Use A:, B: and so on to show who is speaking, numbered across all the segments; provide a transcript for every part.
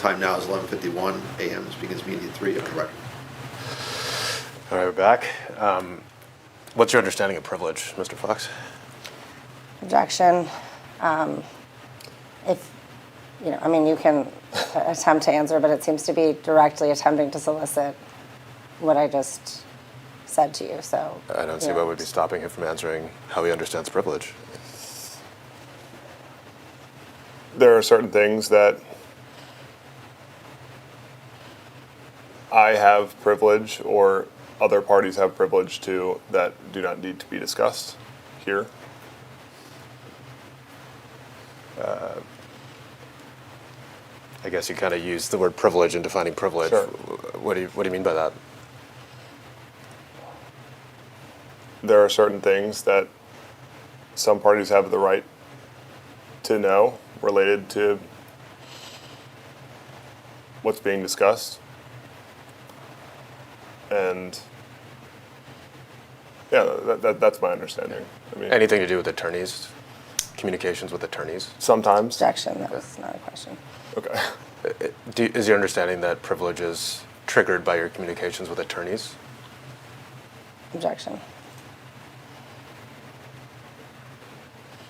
A: Time now is 11:51 a.m. This begins meeting at 3. Correct.
B: All right, we're back. What's your understanding of privilege, Mr. Fox?
C: Objection. You can attempt to answer, but it seems to be directly attempting to solicit what I just said to you. So
B: I don't see what would be stopping him from answering how he understands privilege.
D: There are certain things that I have privilege or other parties have privilege to that do not need to be discussed here.
B: I guess you kind of use the word privilege in defining privilege.
D: Sure.
B: What do you mean by that?
D: There are certain things that some parties have the right to know related to what's being discussed. And yeah, that's my understanding. I mean,
B: Anything to do with attorneys? Communications with attorneys?
D: sometimes.
C: objection. That was not a question.
D: Okay.
B: Is your understanding that privilege is triggered by your communications with attorneys?
C: Objection.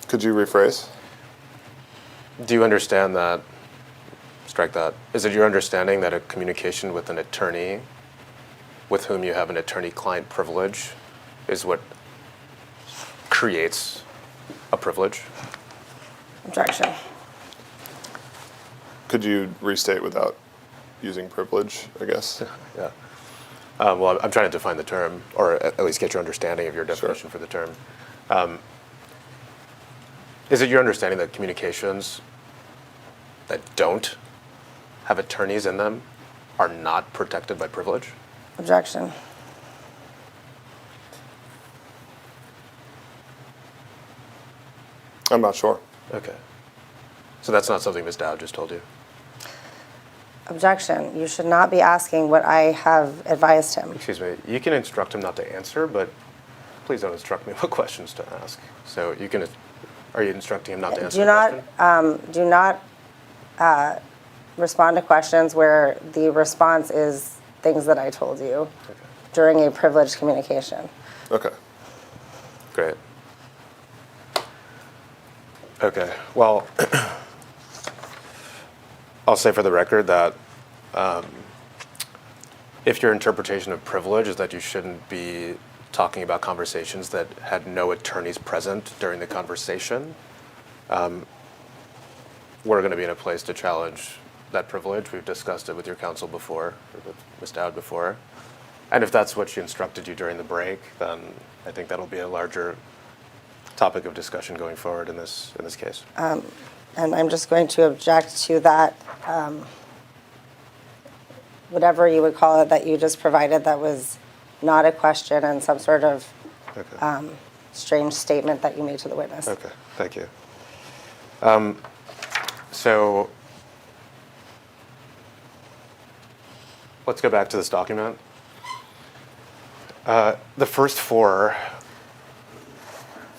D: Could you rephrase?
B: Do you understand that, strike that, is it your understanding that a communication with an attorney with whom you have an attorney-client privilege is what creates a privilege?
C: Objection.
D: Could you restate without using privilege, I guess?
B: Yeah. Well, I'm trying to define the term, or at least get your understanding of your definition for the term. Is it your understanding that communications that don't have attorneys in them are not protected by privilege?
C: Objection.
D: I'm not sure.
B: Okay. So that's not something Ms. Dowd just told you?
C: Objection. You should not be asking what I have advised him.
B: Excuse me. You can instruct him not to answer, but please don't instruct me what questions to ask. So you can. Are you instructing him not to answer the question?
C: Do not respond to questions where the response is things that I told you during a privileged communication.
D: Okay.
B: Great. Okay. Well, I'll say for the record that if your interpretation of privilege is that you shouldn't be talking about conversations that had no attorneys present during the conversation, we're going to be in a place to challenge that privilege. We've discussed it with your counsel before, or with Ms. Dowd before. And if that's what she instructed you during the break, then I think that'll be a larger topic of discussion going forward in this case.
C: And I'm just going to object to that, whatever you would call it, that you just provided that was not a question and some sort of strange statement that you made to the witness.
B: Okay, thank you. So let's go back to this document. The first 4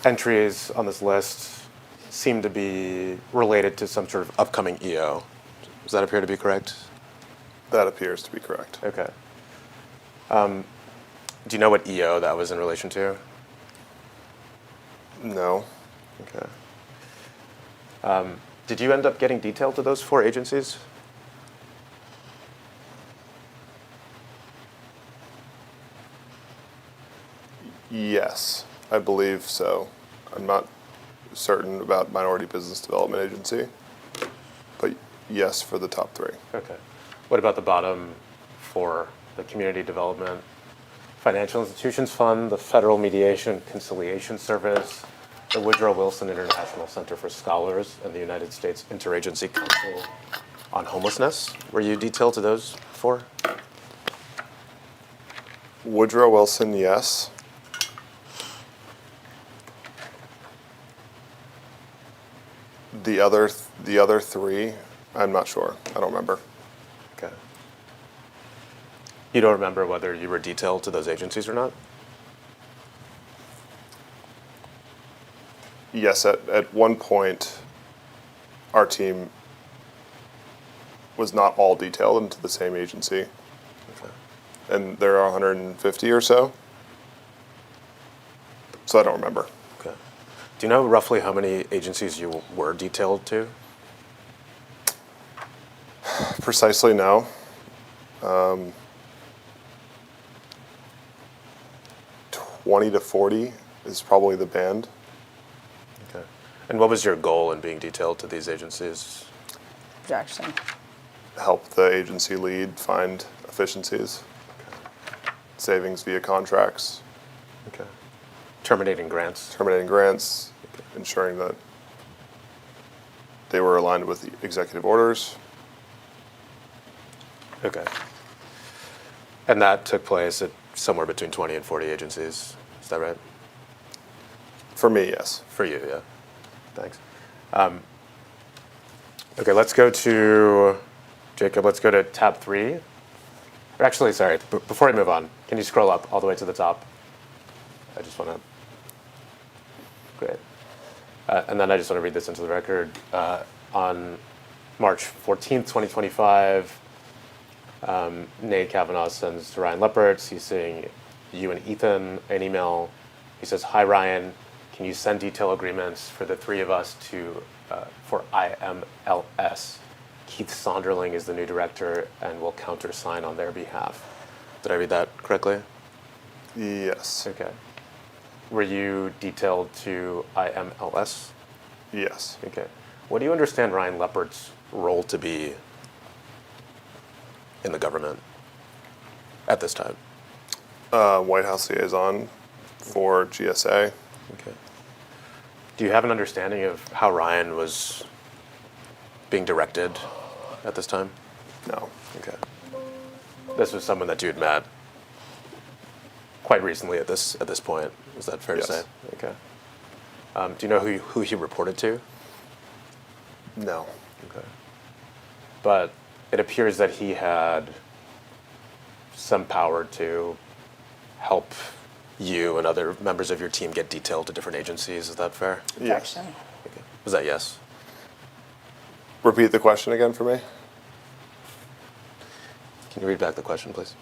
B: entries on this list seem to be related to some sort of upcoming EO. Does that appear to be correct?
D: That appears to be correct.
B: Okay. Do you know what EO that was in relation to?
D: No.
B: Okay. Did you end up getting detail to those 4 agencies?
D: Yes, I believe so. I'm not certain about Minority Business Development Agency, but yes for the top 3.
B: Okay. What about the bottom 4? The Community Development Financial Institutions Fund, the Federal Mediation Conciliation Service, the Woodrow Wilson International Center for Scholars, and the United States Interagency Council on Homelessness. Were you detailed to those 4?
D: Woodrow Wilson, yes. The other 3, I'm not sure. I don't remember.
B: Okay. You don't remember whether you were detailed to those agencies or not?
D: Yes, at one point, our team was not all detailed into the same agency.
B: Okay.
D: And there are 150 or so. So I don't remember.
B: Okay. Do you know roughly how many agencies you were detailed to?
D: Precisely, no. 20 to 40 is probably the band.
B: Okay. And what was your goal in being detailed to these agencies?
C: Objection.
D: Help the agency lead find efficiencies, savings via contracts,
B: Okay. Terminating grants?
D: terminating grants, ensuring that they were aligned with the executive orders.
B: Okay. And that took place at somewhere between 20 and 40 agencies, is that right?
D: For me, yes.
B: For you, yeah. Thanks. Okay, let's go to, Jacob, let's go to tab 3. Or actually, sorry, before I move on, can you scroll up all the way to the top? I just want to, great. And then I just want to read this into the record. On March 14th, 2025, Nate Kavanaugh sends to Ryan Leppert, CCing you and Ethan an email. He says, "Hi Ryan, can you send detail agreements for the three of us to for IMLS? Keith Sonderling is the new director and will countersign on their behalf." Did I read that correctly?
D: Yes.
B: Okay. Were you detailed to IMLS?
D: Yes.
B: Okay. What do you understand Ryan Leppert's role to be in the government at this time?
D: White House liaison for GSA.
B: Okay. Do you have an understanding of how Ryan was being directed at this time?
D: No.
B: Okay. This was someone that you had met quite recently at this point. Is that fair
D: Yes.
B: to say? Okay. Do you know who he reported to?
D: No.
B: Okay. But it appears that he had some power to help you and other members of your team get detailed to different agencies. Is that fair?
D: Yes.
C: Objection.
B: Okay. Was that yes?
D: Repeat the question again for me.
B: Can you read back the question, please?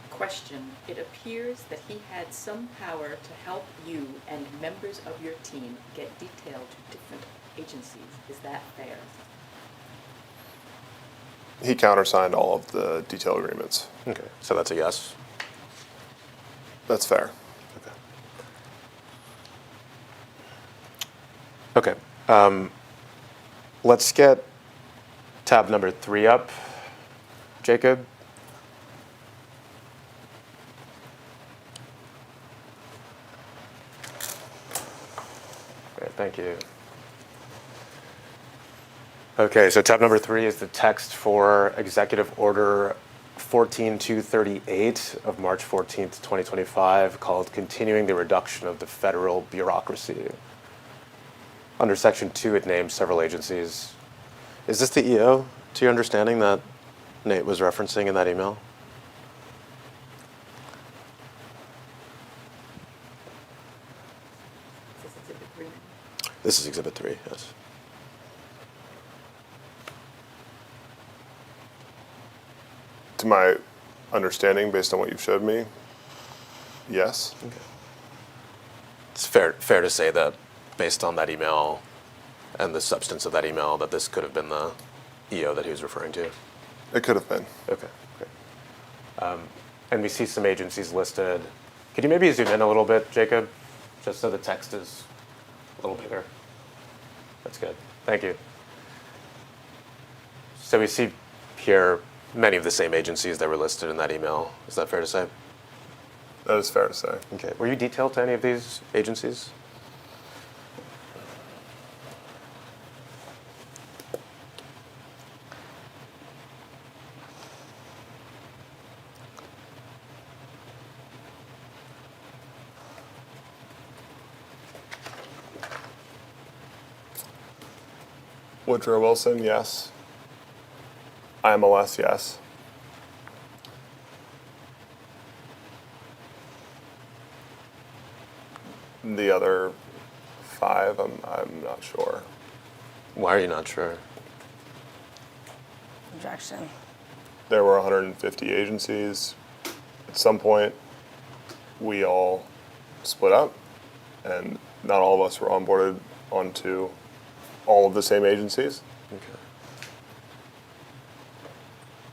E: Question. It appears that he had some power to help you and members of your team get detailed to different agencies. Is that fair?
D: He countersigned all of the detail agreements.
B: Okay. So that's a yes.
D: That's fair.
B: Okay. Let's get tab number 3 up, Jacob. Great, thank you. Okay, so tab number 3 is the text for Executive Order 14238 of March 14th, 2025, called Continuing the Reduction of the Federal Bureaucracy. Under Section 2, it names several agencies. Is this the EO, to your understanding, that Nate was referencing in that email?
E: Is this exhibit 3?
B: This is Exhibit 3, yes.
D: To my understanding, based on what you've showed me, yes.
B: Okay. It's fair to say that based on that email and the substance of that email, that this could have been the EO that he was referring to.
D: It could have been.
B: Okay, great. And we see some agencies listed. Could you maybe zoom in a little bit, Jacob, just so the text is a little bigger? That's good. Thank you. So we see here many of the same agencies that were listed in that email. Is that fair to say?
D: That is fair to say.
B: Okay. Were you detailed to any of these agencies?
D: Woodrow Wilson, yes. IMLS, yes. The other 5, I'm not sure.
B: Why are you not sure?
C: Objection.
D: There were 150 agencies. At some point, we all split up, and not all of us were onboarded onto all of the same agencies.
B: Okay.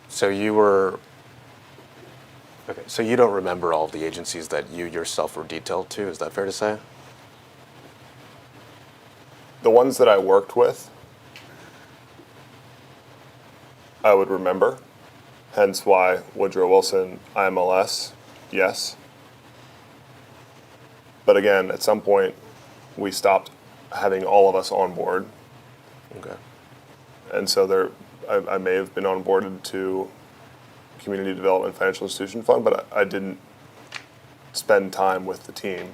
B: So you were, okay, so you don't remember all of the agencies that you yourself were detailed to, is that fair to say?
D: The ones that I worked with, I would remember, hence why Woodrow Wilson, IMLS, yes. But again, at some point, we stopped having all of us on board,
B: Okay.
D: and so I may have been onboarded to Community Development Financial Institution Fund, but I didn't spend time with the team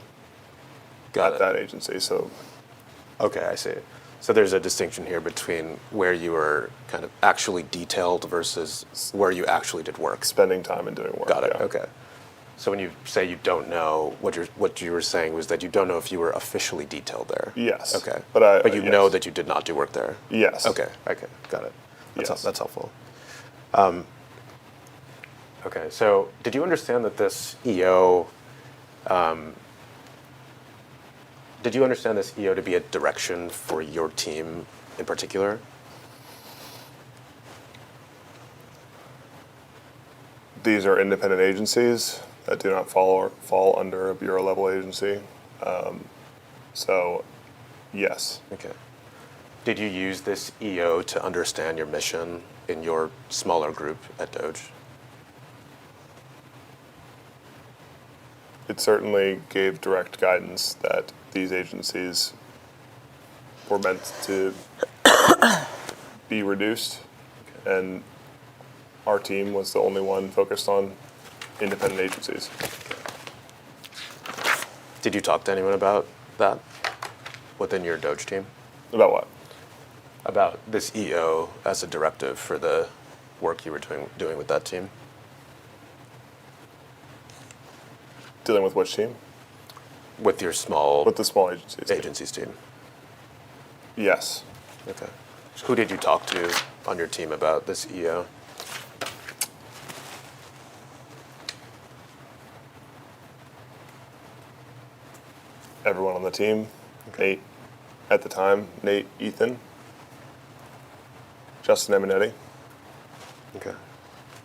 B: Got
D: at
B: it.
D: that agency. So
B: Okay, I see. So there's a distinction here between where you were kind of actually detailed versus where you actually did work.
D: spending time and doing work.
B: Got it,
D: yeah.
B: okay. So when you say you don't know, what you were saying was that you don't know if you were officially detailed there?
D: Yes.
B: Okay.
D: But
B: you
D: yes.
B: know that you did not do work there?
D: Yes.
B: Okay, got it.
D: Yes.
B: That's helpful. Okay, so did you understand that this EO, did you understand this EO to be a direction for your team in particular?
D: These are independent agencies that do not fall under a bureau level agency. So, yes.
B: Okay. Did you use this EO to understand your mission in your smaller group at Doge?
D: It certainly gave direct guidance that these agencies were meant to be reduced, and our team was the only one focused on independent agencies.
B: Did you talk to anyone about that within your Doge team?
D: About what?
B: About this EO as a directive for the work you were doing with that team?
D: Dealing with which team?
B: With your small
D: With the small agencies.
B: agencies team?
D: Yes.
B: Okay. Who did you talk to on your team about this EO?
D: Everyone on the team. Nate, at the time, Nate, Ethan, Justin Eminetti,
B: Okay.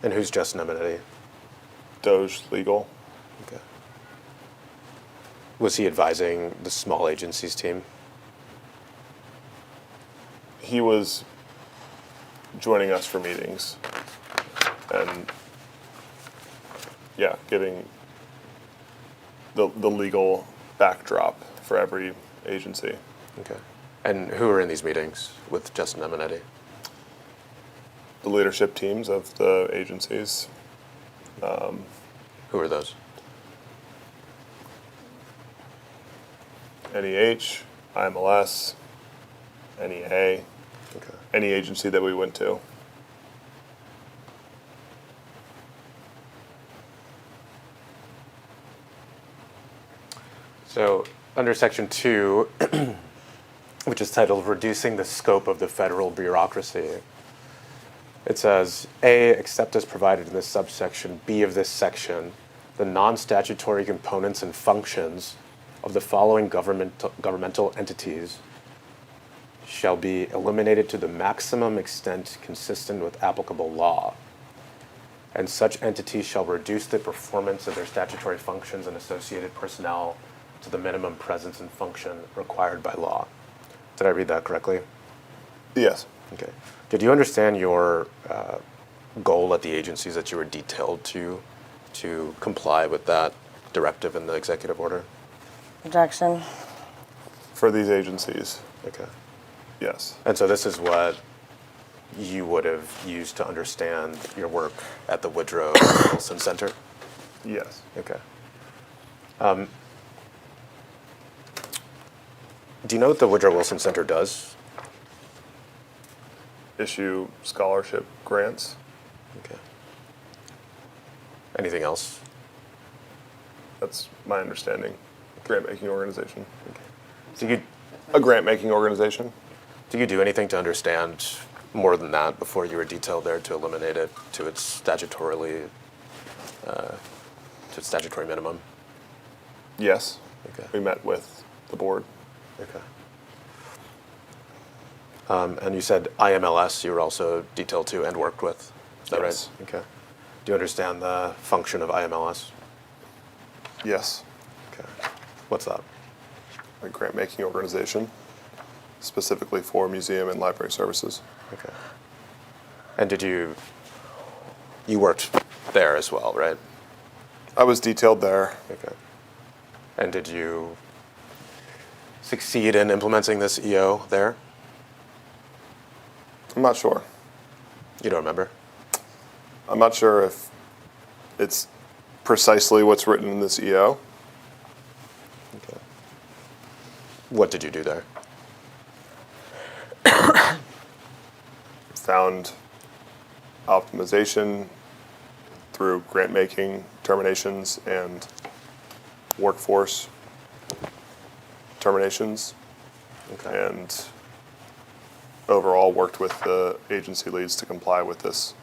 B: And who's Justin Eminetti?
D: Doge Legal.
B: Okay. Was he advising the small agencies team?
D: He was joining us for meetings and, yeah, giving the legal backdrop for every agency.
B: Okay. And who were in these meetings with Justin Eminetti?
D: The leadership teams of the agencies.
B: Who are those?
D: NEH, IMLS, NEA,
B: Okay.
D: any agency that we went to.
B: So under section 2, which is titled Reducing the Scope of the Federal Bureaucracy, it says, A, except as provided in this subsection B of this section, the non-statutory components and functions of the following governmental entities shall be eliminated to the maximum extent consistent with applicable law. And such entities shall reduce the performance of their statutory functions and associated personnel to the minimum presence and function required by law. Did I read that correctly?
D: Yes.
B: Okay. Did you understand your goal at the agencies that you were detailed to comply with that directive in the executive order?
C: Objection.
D: For these agencies,
B: Okay.
D: yes.
B: And so this is what you would have used to understand your work at the Woodrow Wilson Center?
D: Yes.
B: Okay. Do you know what the Woodrow Wilson Center does?
D: issue scholarship grants.
B: Okay. Anything else?
D: That's my understanding. Grant-making organization.
B: Do you
D: A grant-making organization?
B: do anything to understand more than that before you were detailed there to eliminate it to its statutory minimum?
D: Yes.
B: Okay.
D: We met with the board.
B: Okay. And you said IMLS you were also detailed to and worked with. Is that
D: Yes.
B: right? Okay. Do you understand the function of IMLS?
D: Yes.
B: Okay. What's that?
D: A grant-making organization, specifically for museum and library services.
B: Okay. And you worked there as well, right?
D: I was detailed there.
B: Okay. And did you succeed in implementing this EO there?
D: I'm not sure.
B: You don't remember?
D: I'm not sure if it's precisely what's written in this EO.
B: Okay. What did you do there?
D: Found optimization through grant-making terminations and workforce terminations,
B: Okay.
D: and overall worked with the agency leads to comply with this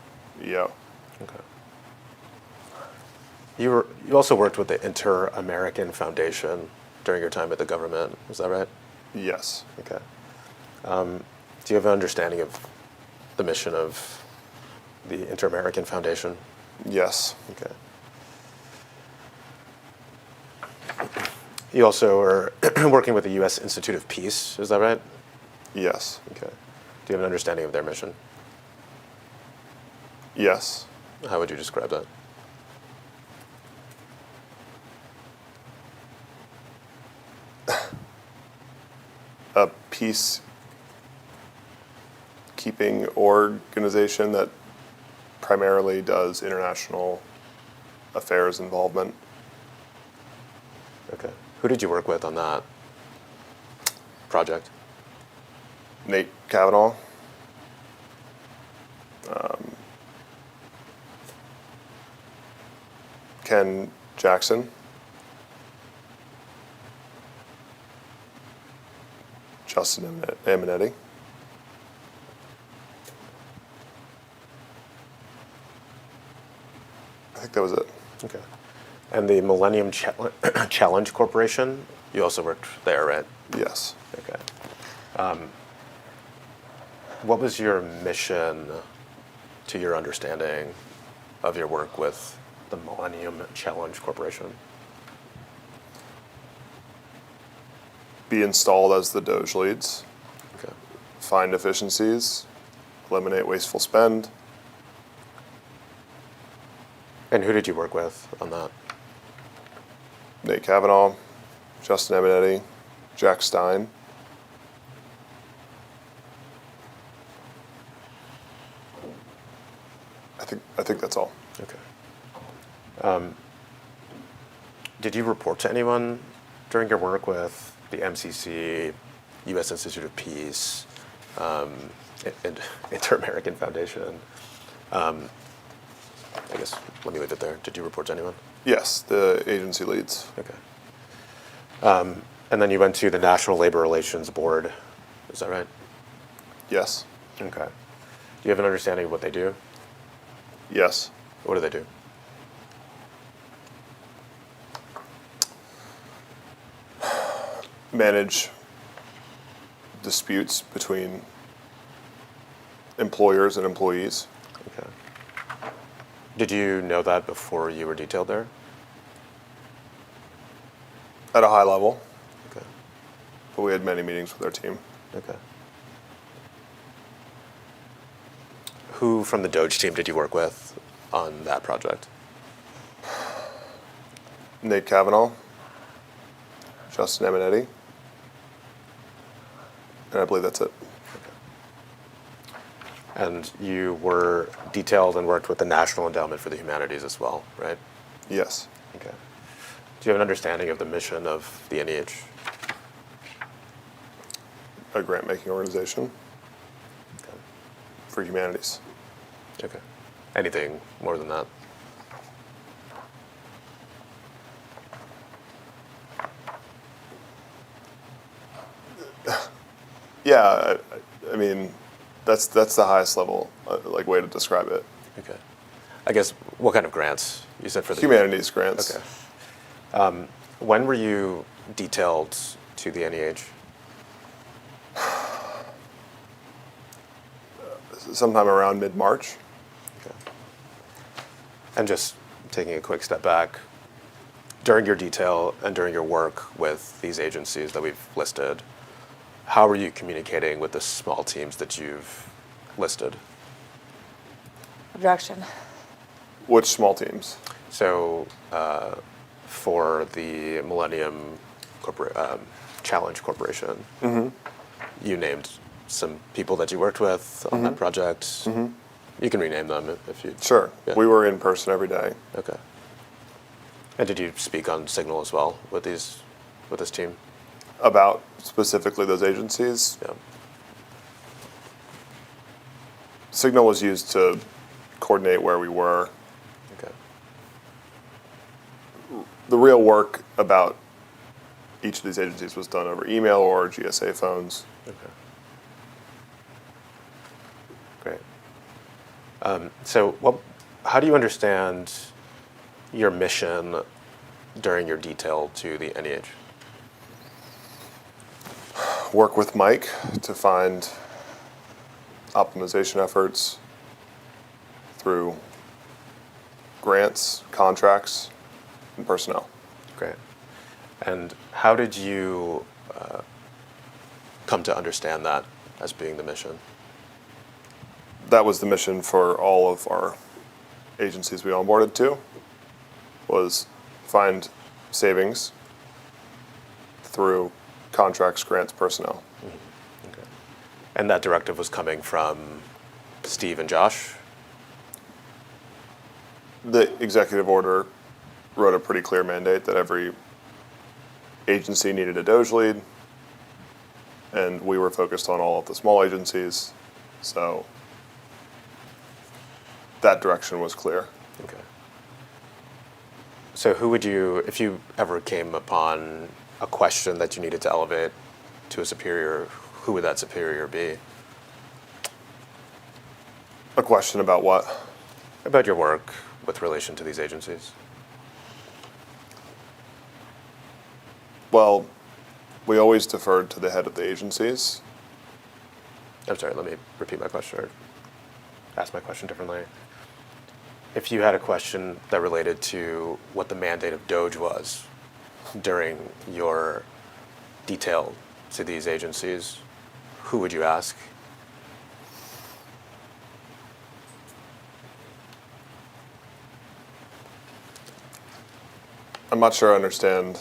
D: EO.
B: Okay. You also worked with the Inter-American Foundation during your time at the government. Is that right?
D: Yes.
B: Okay. Do you have an understanding of the mission of the Inter-American Foundation?
D: Yes.
B: Okay. You also are working with the U.S. Institute of Peace. Is that right?
D: Yes.
B: Okay. Do you have an understanding of their mission?
D: Yes.
B: How would you describe that?
D: A peacekeeping organization that primarily does international affairs involvement.
B: Okay. Who did you work with on that project?
D: Nate Kavanaugh. Ken Jackson. Justin Eminetti. I think that was it.
B: Okay. And the Millennium Challenge Corporation, you also worked there, right?
D: Yes.
B: Okay. What was your mission, to your understanding, of your work with the Millennium Challenge Corporation?
D: Be installed as the Doge leads.
B: Okay.
D: Find efficiencies. Eliminate wasteful spend.
B: And who did you work with on that?
D: Nate Kavanaugh, Justin Eminetti, Jack Stein. I think that's all.
B: Okay. Did you report to anyone during your work with the MCC, U.S. Institute of Peace, and Inter-American Foundation? I guess let me leave it there. Did you report to anyone?
D: Yes, the agency leads.
B: Okay. And then you went to the National Labor Relations Board. Is that right?
D: Yes.
B: Okay. Do you have an understanding of what they do?
D: Yes.
B: What do they do?
D: Manage disputes between employers and employees.
B: Okay. Did you know that before you were detailed there?
D: At a high level,
B: Okay.
D: but we had many meetings with our team.
B: Okay. Who from the Doge team did you work with on that project?
D: Nate Kavanaugh, Justin Eminetti, and I believe that's it.
B: And you were detailed and worked with the National Endowment for the Humanities as well, right?
D: Yes.
B: Okay. Do you have an understanding of the mission of the NEH?
D: A grant-making organization
B: Okay.
D: for humanities.
B: Okay. Anything more than that?
D: Yeah, I mean, that's the highest level, like, way to describe it.
B: Okay. I guess, what kind of grants? You said for the
D: Humanities grants.
B: Okay. When were you detailed to the NEH?
D: Sometime around mid-March.
B: Okay. And just taking a quick step back, during your detail and during your work with these agencies that we've listed, how are you communicating with the small teams that you've listed?
C: Objection.
D: Which small teams?
B: So, for the Challenge Corporation, you named some people that you worked with on that project. You can rename them if you.
D: Sure.
B: Yeah.
D: We were in person every day.
B: Okay. And did you speak on Signal as well with this team?
D: About specifically those agencies.
B: Yeah.
D: Signal was used to coordinate where we were.
B: Okay.
D: The real work about each of these agencies was done over email or GSA phones.
B: Okay. Great. So, how do you understand your mission during your detail to the NEH?
D: Work with Mike to find optimization efforts through grants, contracts, and personnel.
B: Great. And how did you come to understand that as being the mission?
D: That was the mission for all of our agencies we onboarded to, was find savings through contracts, grants, personnel.
B: Okay. And that directive was coming from Steve and Josh?
D: The executive order wrote a pretty clear mandate that every agency needed a Doge lead, and we were focused on all of the small agencies, so that direction was clear.
B: Okay. So who would you, if you ever came upon a question that you needed to elevate to a superior, who would that superior be?
D: A question about what?
B: About your work with relation to these agencies?
D: Well, we always deferred to the head of the agencies.
B: I'm sorry, let me repeat my question, or ask my question differently. If you had a question that related to what the mandate of Doge was during your detail to these agencies, who would you ask?
D: I'm not sure I understand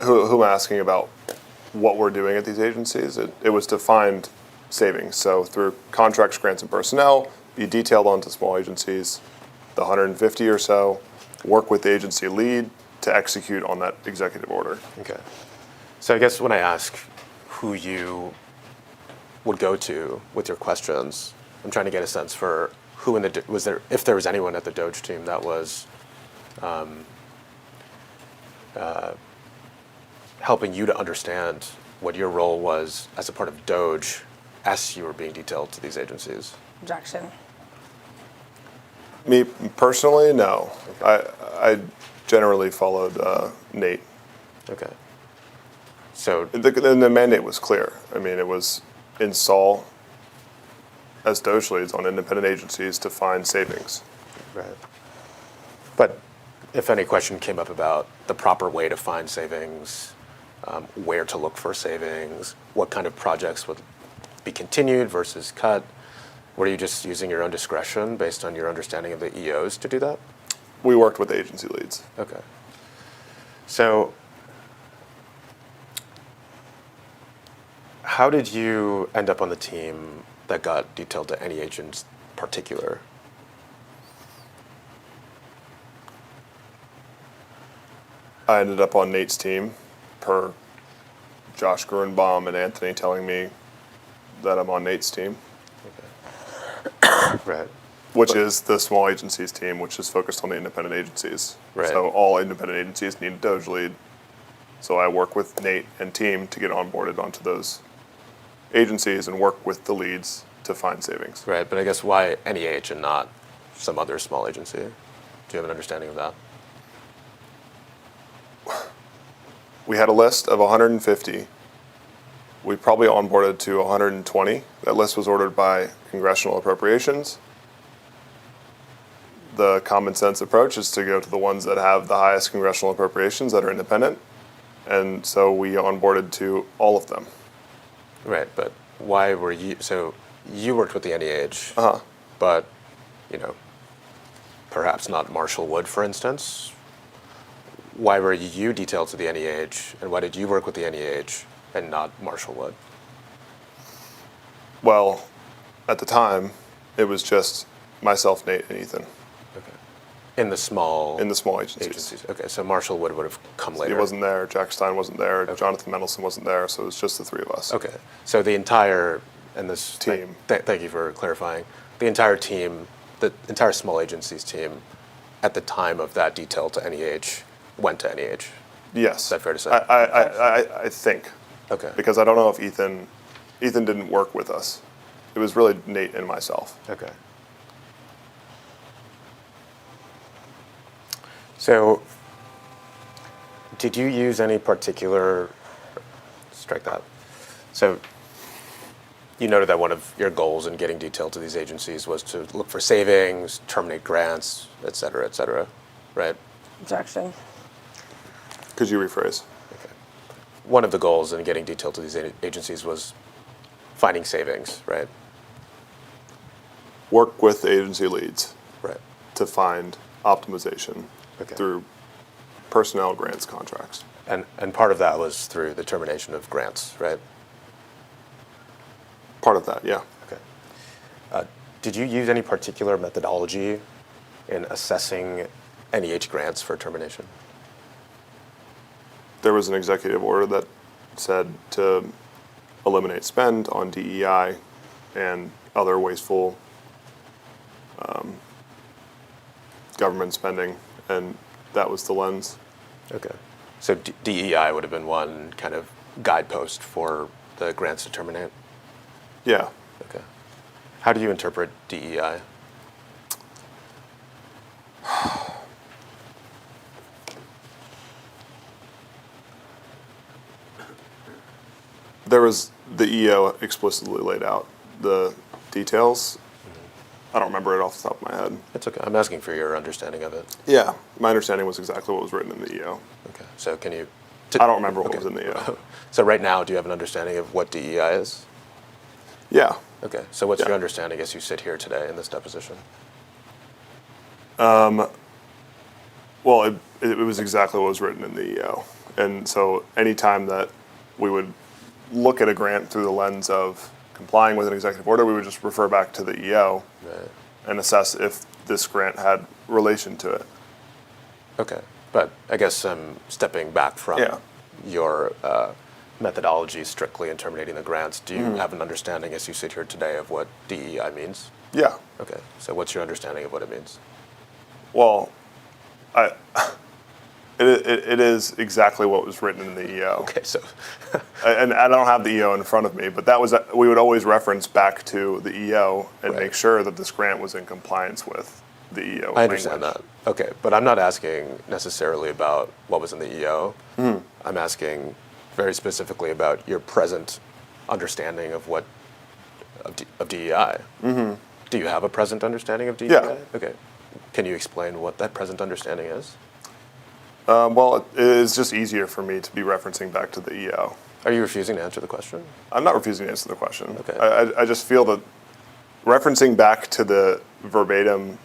D: who I'm asking about what we're doing at these agencies. It was to find savings. So through contracts, grants, and personnel, be detailed onto small agencies, the 150 or so, work with the agency lead to execute on that executive order.
B: Okay. So I guess when I ask who you would go to with your questions, I'm trying to get a sense for who in the, was there, if there was anyone at the Doge team that was helping you to understand what your role was as a part of Doge as you were being detailed to these agencies.
C: Objection.
D: Me personally, no. I generally followed Nate.
B: Okay. So,
D: The mandate was clear. I mean, it was install as Doge leads on independent agencies to find savings.
B: right. But if any question came up about the proper way to find savings, where to look for savings, what kind of projects would be continued versus cut, were you just using your own discretion based on your understanding of the EOs to do that?
D: We worked with agency leads.
B: Okay. So, how did you end up on the team that got detailed to NEH in particular?
D: I ended up on Nate's team per Josh Gruenbaum and Anthony telling me that I'm on Nate's team.
B: Right.
D: which is the small agencies team, which is focused on the independent agencies.
B: Right.
D: So all independent agencies need a Doge lead. So I work with Nate and team to get onboarded onto those agencies and work with the leads to find savings.
B: Right, but I guess why NEH and not some other small agency? Do you have an understanding of that?
D: We had a list of 150. We probably onboarded to 120. That list was ordered by congressional appropriations. The common sense approach is to go to the ones that have the highest congressional appropriations that are independent. And so we onboarded to all of them.
B: Right, but why were you, so you worked with the NEH,
D: Uh-huh.
B: but, you know, perhaps not Marshall Wood, for instance. Why were you detailed to the NEH, and why did you work with the NEH and not Marshall Wood?
D: Well, at the time, it was just myself, Nate, and Ethan
B: Okay. In the small
D: agencies.
B: agencies. Okay, so Marshall Wood would have come later.
D: He wasn't there, Jack Stein wasn't there, Jonathan Mendelson wasn't there, so it was just the three of us.
B: Okay, so the entire, and this
D: Team.
B: Thank you for clarifying. The entire team, the entire small agencies team, at the time of that detail to NEH, went to NEH.
D: Yes.
B: Is that fair to say?
D: I think.
B: Okay.
D: Because I don't know if Ethan didn't work with us. It was really Nate and myself.
B: Okay. So, did you use any particular, strike that. So, you noted that one of your goals in getting detail to these agencies was to look for savings, terminate grants, et cetera, right?
C: Objection.
D: Could you rephrase?
B: Okay. One of the goals in getting detail to these agencies was finding savings, right?
D: Work with the agency leads
B: Right.
D: to find optimization
B: Okay.
D: through personnel grants contracts.
B: And part of that was through the termination of grants, right?
D: Part of that, yeah.
B: Okay. Did you use any particular methodology in assessing NEH grants for termination?
D: There was an executive order that said to eliminate spend on DEI and other wasteful government spending, and that was the lens.
B: Okay. So DEI would have been one kind of guidepost for the grants to terminate?
D: Yeah.
B: Okay. How do you interpret DEI?
D: There was, the EO explicitly laid out the details. I don't remember it off the top of my head.
B: It's okay. I'm asking for your understanding of it.
D: Yeah, my understanding was exactly what was written in the EO.
B: Okay. So can you...
D: I don't remember what
B: Okay.
D: was in the EO.
B: So right now, do you have an understanding of what DEI is?
D: Yeah.
B: Okay. So what's
D: Yeah.
B: your understanding as you sit here today in this deposition?
D: Well, it was exactly what was written in the EO. And so anytime that we would look at a grant through the lens of complying with an executive order, we would just refer back to the EO
B: Right.
D: and assess if this grant had relation to it.
B: Okay. But I guess I'm stepping back from
D: Yeah.
B: your methodology strictly in terminating the grants. Do you have an understanding as you sit here today of what DEI means?
D: Yeah.
B: Okay. So what's your understanding of what it means?
D: Well, it is exactly what was written in the EO.
B: Okay. So,
D: And I don't have the EO in front of me, but that was, we would always reference back to the EO and
B: Right.
D: make sure that this grant was in compliance with the EO
B: I understand
D: language.
B: that. Okay. But I'm not asking necessarily about what was in the EO. I'm asking very specifically about your present understanding of what, of DEI. Do you have a present understanding of DEI?
D: Yeah.
B: Okay. Can you explain what that present understanding is?
D: Well, it is just easier for me to be referencing back to the EO.
B: Are you refusing to answer the question?
D: I'm not refusing to answer the question.
B: Okay.
D: I just feel that referencing back to the verbatim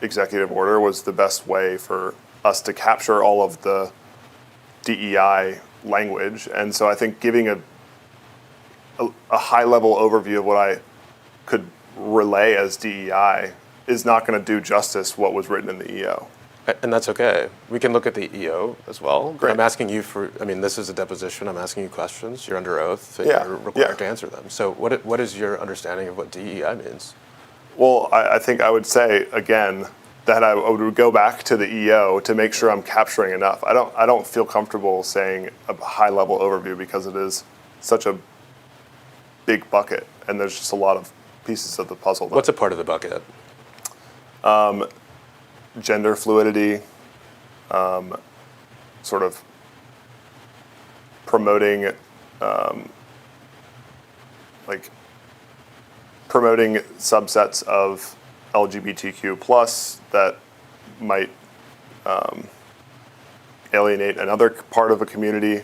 D: executive order was the best way for us to capture all of the DEI language. And so I think giving a high-level overview of what I could relay as DEI is not going to do justice what was written in the EO.
B: And that's okay. We can look at the EO as well. But
D: Great.
B: I'm asking you for, I mean, this is a deposition. I'm asking you questions. You're under oath. And
D: Yeah,
B: You're required
D: yeah.
B: to answer them. So what is your understanding of what DEI means?
D: Well, I think I would say, again, that I would go back to the EO to make sure I'm capturing enough. I don't feel comfortable saying a high-level overview because it is such a big bucket, and there's just a lot of pieces of the puzzle.
B: What's a part of the bucket?
D: Gender fluidity, sort of promoting, promoting subsets of LGBTQ plus that might alienate another part of a community.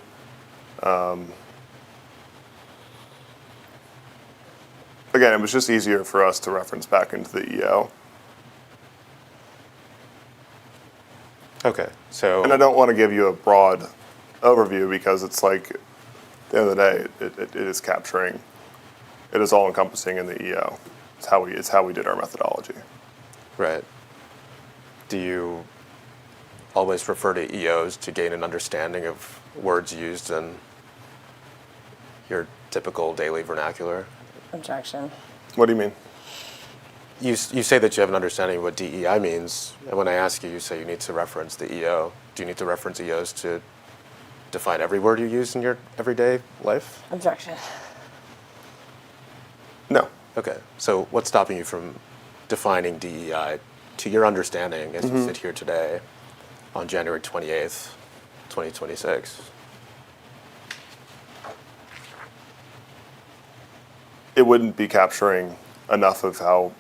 D: Again, it was just easier for us to reference back into the EO.
B: Okay, so.
D: And I don't want to give you a broad overview because it's like, at the end of the day, it is capturing, it is all encompassing in the EO. It's how we did our methodology.
B: Right. Do you always refer to EOs to gain an understanding of words used in your typical daily vernacular?
C: Objection.
D: What do you mean?
B: You say that you have an understanding of what DEI means, and when I ask you, you say you need to reference the EO. Do you need to reference EOs to define every word you use in your everyday life?
C: Objection.
D: No.
B: Okay, so what's stopping you from defining DEI to your understanding as you sit here today on January 28th, 2026?
D: It wouldn't be capturing enough of how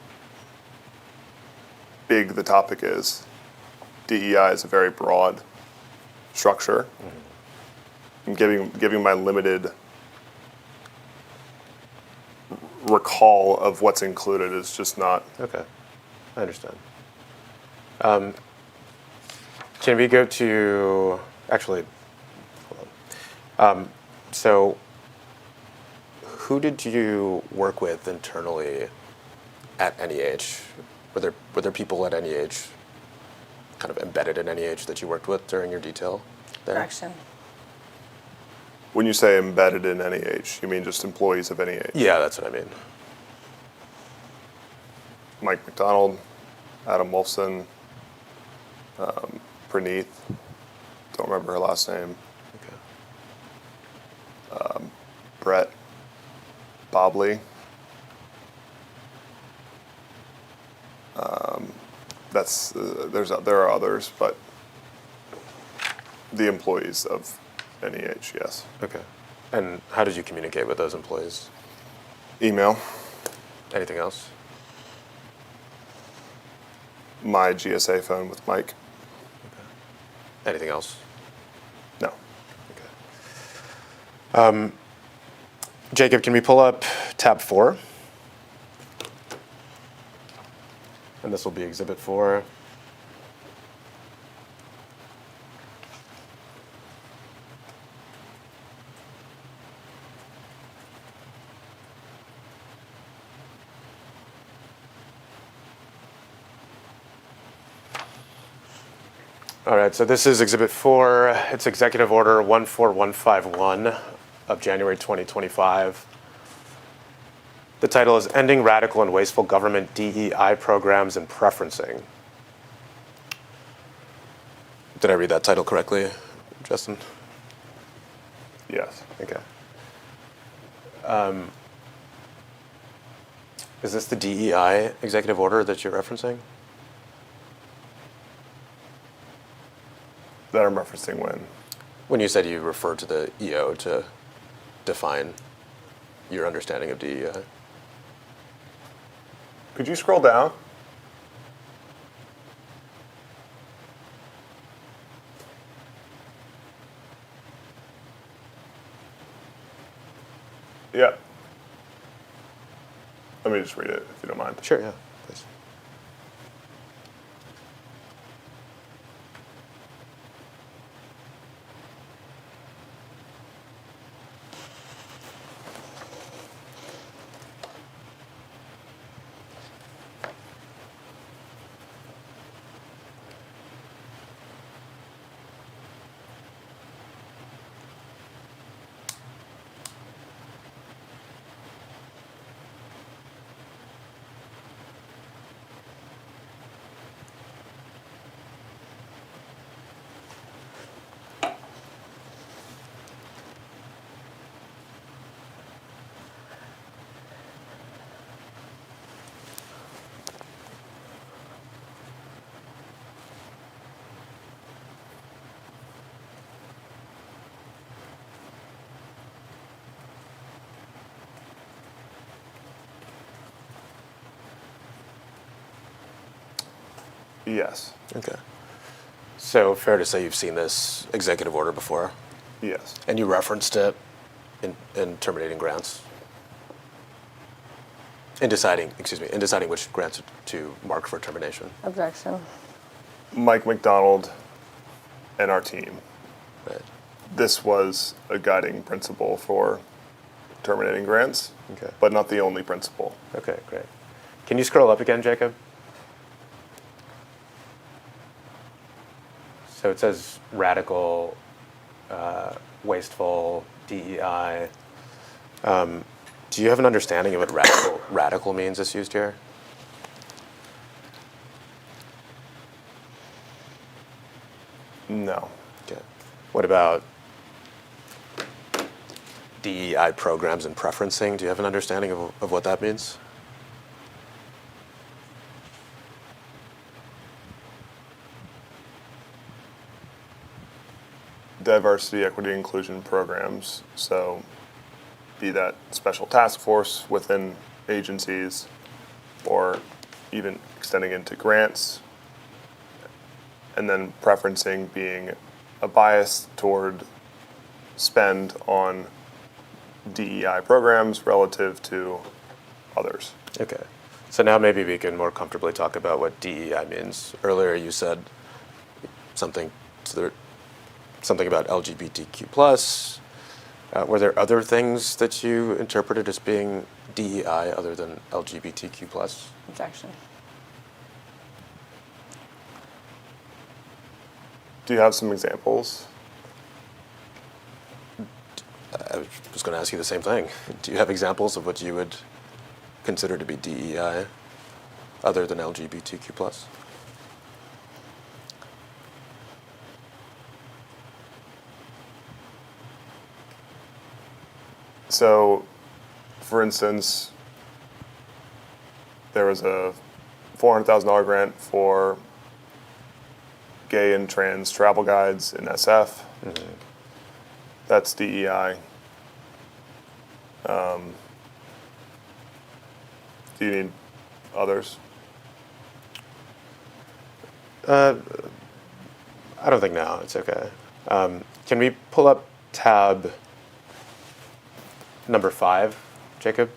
D: big the topic is. DEI is a very broad structure. And giving my limited recall of what's included is just not.
B: Okay, I understand. Can we go to, actually, hold on. So who did you work with internally at NEH? Were there people at NEH, kind of embedded in NEH, that you worked with during your detail there?
C: Objection.
D: When you say embedded in NEH, you mean just employees of NEH?
B: Yeah, that's what I mean.
D: Mike McDonald, Adam Wolfson, Praneeth, don't remember her last name,
B: Okay.
D: Brett, Bobley. There are others, but the employees of NEH, yes.
B: Okay. And how did you communicate with those employees?
D: Email,
B: Anything else?
D: my GSA phone with Mike.
B: Anything else?
D: No.
B: Okay. Jacob, can we pull up tab 4? And this will be exhibit 4. All right, so this is exhibit 4. It's Executive Order 14151 of January 2025. The title is Ending Radical and Wasteful Government DEI Programs and Preferencing. Did I read that title correctly, Justin?
D: Yes.
B: Okay. Is this the DEI executive order that you're referencing?
D: That I'm referencing when?
B: When you said you referred to the EO to define your understanding of DEI.
D: Could you scroll down? Yeah. Let me just read it, if you don't mind.
B: Sure, yeah, please.
D: Yes.
B: Okay. So fair to say you've seen this executive order before,
D: Yes.
B: and you referenced it in terminating grants? In deciding which grants to mark for termination.
C: Objection.
D: Mike McDonald and our team.
B: Right.
D: This was a guiding principle for terminating grants,
B: Okay.
D: but not the only principle.
B: Okay, great. Can you scroll up again, Jacob? So it says radical, wasteful, DEI. Do you have an understanding of what radical means as used here?
D: No.
B: Okay. What about DEI programs and preferencing? Do you have an understanding of what that means?
D: Diversity, equity, inclusion programs. So be that special task force within agencies or even extending into grants. And then preferencing being a bias toward spend on DEI programs relative to others.
B: Okay. So now maybe we can more comfortably talk about what DEI means. Earlier you said something about LGBTQ+. Were there other things that you interpreted as being DEI other than LGBTQ+?
C: Objection.
D: Do you have some examples?
B: I was going to ask you the same thing. Do you have examples of what you would consider to be DEI other than LGBTQ+?
D: So, for instance, there was a $400,000 grant for gay and trans travel guides in SF.
B: Mm-hmm.
D: That's DEI. Do you need others?
B: I don't think now. It's okay. Can we pull up tab number 5, Jacob?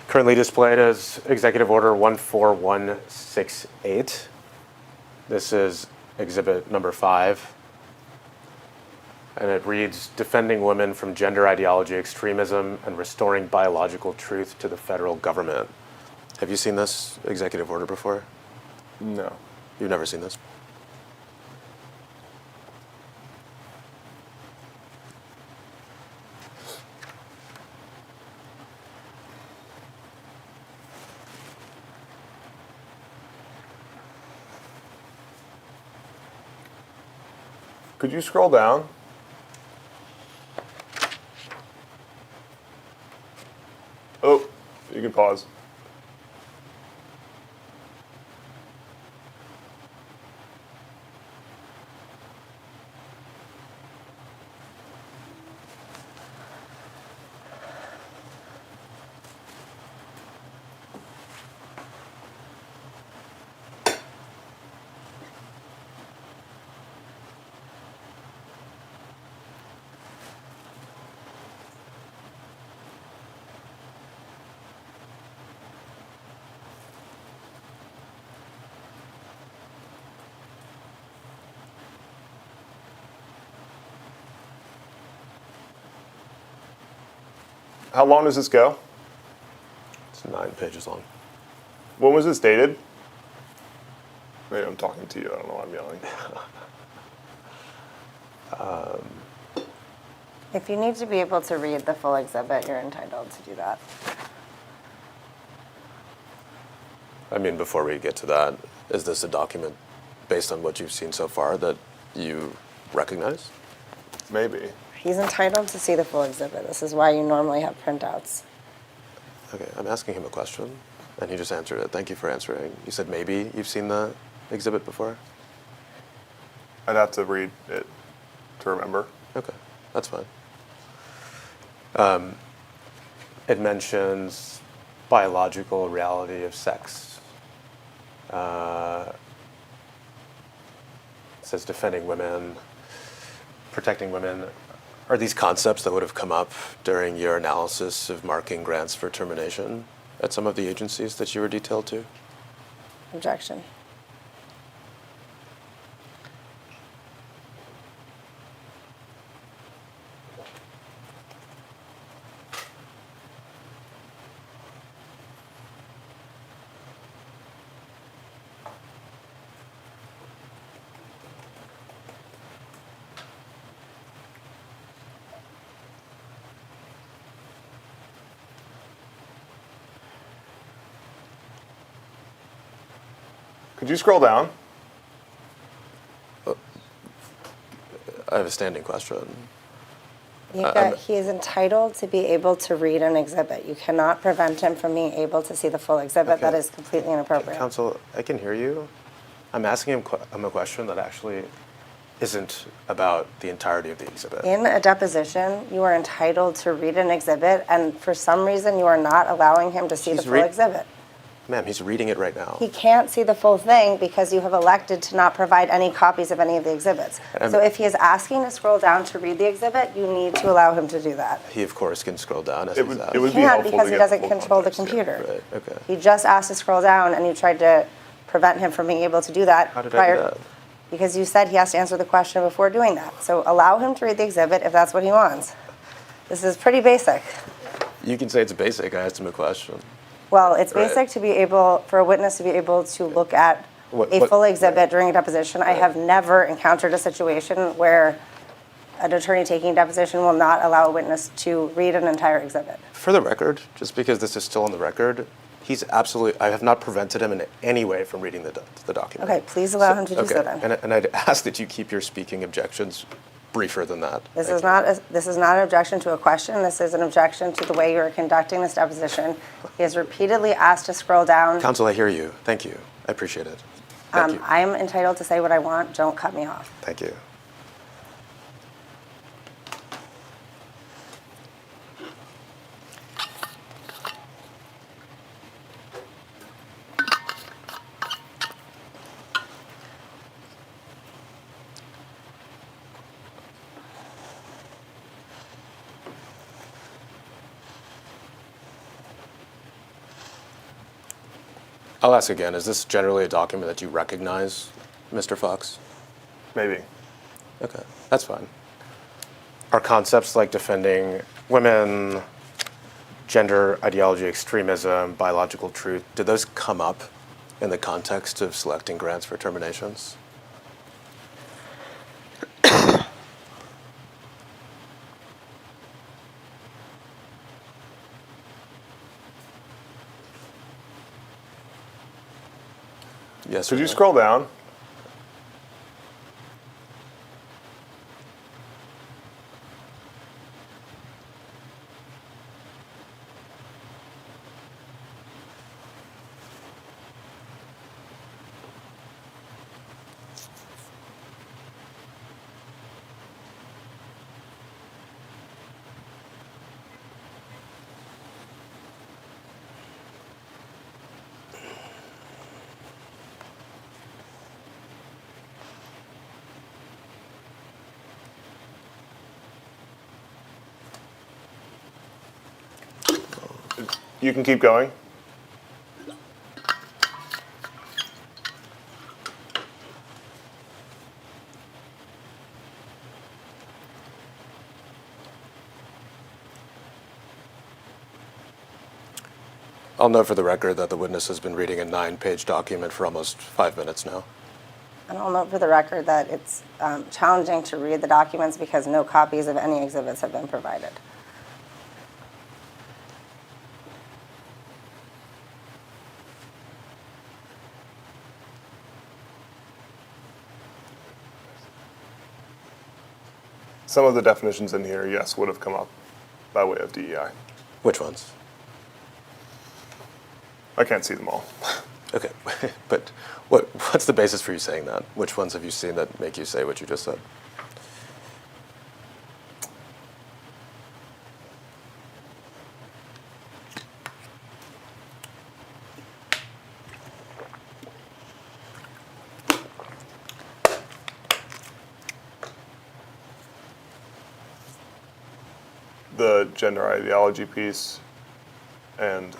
B: Currently displayed as Executive Order 14168. This is exhibit number 5. And it reads, Defending Women from Gender Ideology Extremism and Restoring Biological Truth to the Federal Government. Have you seen this executive order before?
D: No.
B: You've never seen this?
D: Could you scroll down? Oh, you can pause. How long does this go?
B: It's 9 pages long.
D: When was this dated? Maybe I'm talking to you. I don't know why I'm yelling.
C: If you need to be able to read the full exhibit, you're entitled to do that.
B: I mean, before we get to that, is this a document based on what you've seen so far that you recognize?
D: Maybe.
C: He's entitled to see the full exhibit. This is why you normally have printouts.
B: Okay, I'm asking him a question, and he just answered it. Thank you for answering. You said maybe you've seen the exhibit before?
D: I'd have to read it to remember.
B: Okay, that's fine. It mentions biological reality of sex. It says defending women, protecting women. Are these concepts that would have come up during your analysis of marking grants for termination at some of the agencies that you were detailed to?
C: Objection.
D: Could you scroll down?
B: I have a standing question.
C: He is entitled to be able to read an exhibit. You cannot prevent him from being able to see the full exhibit.
B: Okay.
C: That is completely inappropriate.
B: Counsel, I can hear you. I'm asking him a question that actually isn't about the entirety of the exhibit.
C: In a deposition, you are entitled to read an exhibit, and for some reason, you are not allowing him to see the
B: He's
C: full
B: read-
C: exhibit.
B: Ma'am, he's reading it right now.
C: He can't see the full thing because you have elected to not provide any copies of any of the exhibits. So if he is asking to scroll down to read the exhibit, you need to allow him to do that.
B: He, of course, can scroll down as
D: It
B: he's
D: would-
B: asked.
D: it would
C: He
D: be
C: can't
D: helpful
C: because
D: to
C: he
D: get
C: doesn't
D: full
C: control the
D: context, yeah.
C: computer.
B: Right, okay.
C: He just asked to scroll down, and you tried to prevent him from being able to do that.
B: How did I do that?
C: Because you said he has to answer the question before doing that. So allow him to read the exhibit if that's what he wants. This is pretty basic.
B: You can say it's basic. I asked him a question.
C: Well, it's
B: Right.
C: basic to be able, for a witness to be able to look at
B: What-
C: a
B: what-
C: full exhibit
B: right.
C: during a deposition. I have never encountered a situation where an attorney taking a deposition will not allow a witness to read an entire exhibit.
B: For the record, just because this is still on the record, he's absolutely, I have not prevented him in any way from reading the document.
C: Okay, please allow him to do so
B: okay.
C: then.
B: And I'd ask that you keep your speaking objections briefer than that.
C: This
B: Thank
C: is
B: you.
C: not an objection to a question. This is an objection to the way you are conducting this deposition. He has repeatedly asked to scroll down.
B: Counsel, I hear you. Thank you. I appreciate it. Thank you.
C: I am entitled to say what I want. Don't cut me off.
B: Thank you. I'll ask again, is this generally a document that you recognize, Mr. Fox?
D: Maybe.
B: Okay, that's fine. Are concepts like defending women, gender ideology extremism, biological truth, do those come up in the context of selecting grants for terminations? Yes.
D: Could
B: or
D: you
B: no?
D: scroll down? You can keep going.
B: I'll note for the record that the witness has been reading a 9-page document for almost 5 minutes now.
C: And I'll note for the record that it's challenging to read the documents because no copies of any exhibits have been provided.
D: Some of the definitions in here, yes, would have come up by way of DEI.
B: Which ones?
D: I can't see them all.
B: Okay, but What's the basis for you saying that? Which ones have you seen that make you say what you just said?
D: The gender ideology piece and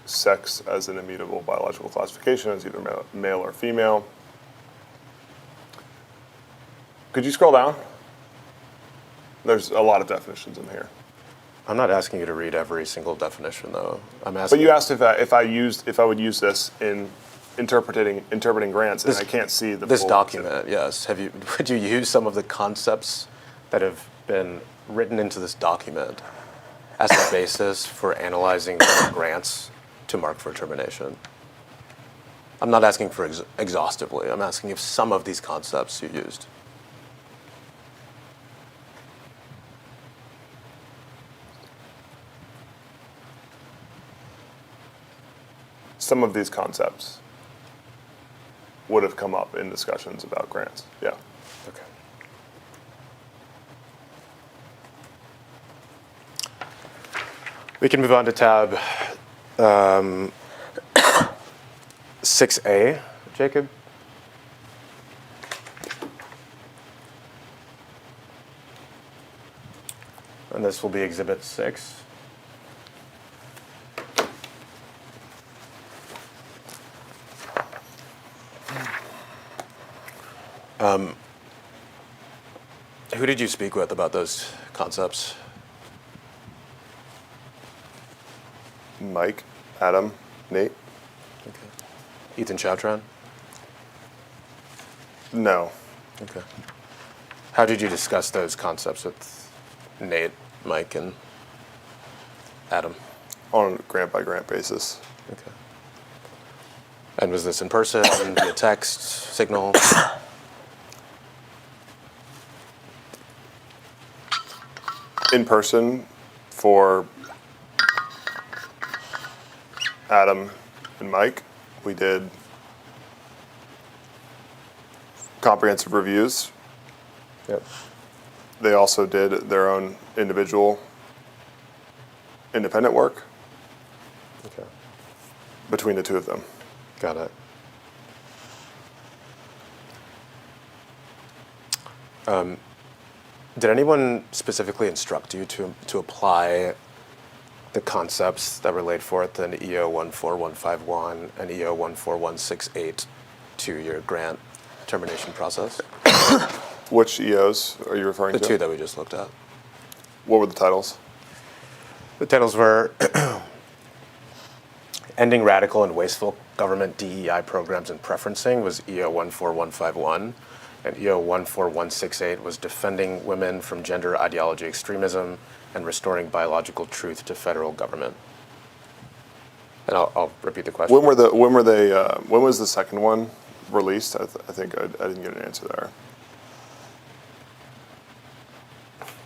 D: sex as an immutable biological classification as either male or female. Could you scroll down? There's a lot of definitions in here.
B: I'm not asking you to read every single definition, though. I'm asking.
D: But you asked if I would use this in interpreting grants, and I can't see the
B: this
D: full-
B: document. Yes. Would you use some of the concepts that have been written into this document as the basis for analyzing grants to mark for termination? I'm not asking for exhaustively. I'm asking if some of these concepts you used.
D: Some of these concepts would have come up in discussions about grants. Yeah.
B: Okay. We can move on to tab 6A, Jacob. And this will be Exhibit 6. Who did you speak with about those concepts?
D: Mike, Adam, Nate?
B: Okay. Ethan Choutran?
D: No.
B: Okay. How did you discuss those concepts with Nate, Mike, and Adam?
D: On a grant by grant basis.
B: Okay. And was this in person, via text, signal?
D: In person for Adam and Mike, we did comprehensive reviews.
B: Yep.
D: They also did their own individual independent work
B: Okay.
D: between the two of them.
B: Got it. Did anyone specifically instruct you to apply the concepts that were laid forth in EO 14151 and EO 14168 to your grant termination process?
D: Which EOs are you referring
B: The
D: to?
B: two that we just looked at.
D: What were the titles?
B: The titles were Ending Radical and Wasteful Government DEI Programs and Preferencing was EO 14151, and EO 14168 was Defending Women from Gender Ideology Extremism and Restoring Biological Truth to Federal Government. And I'll repeat the question.
D: When was the second one released? I think I didn't get an answer there.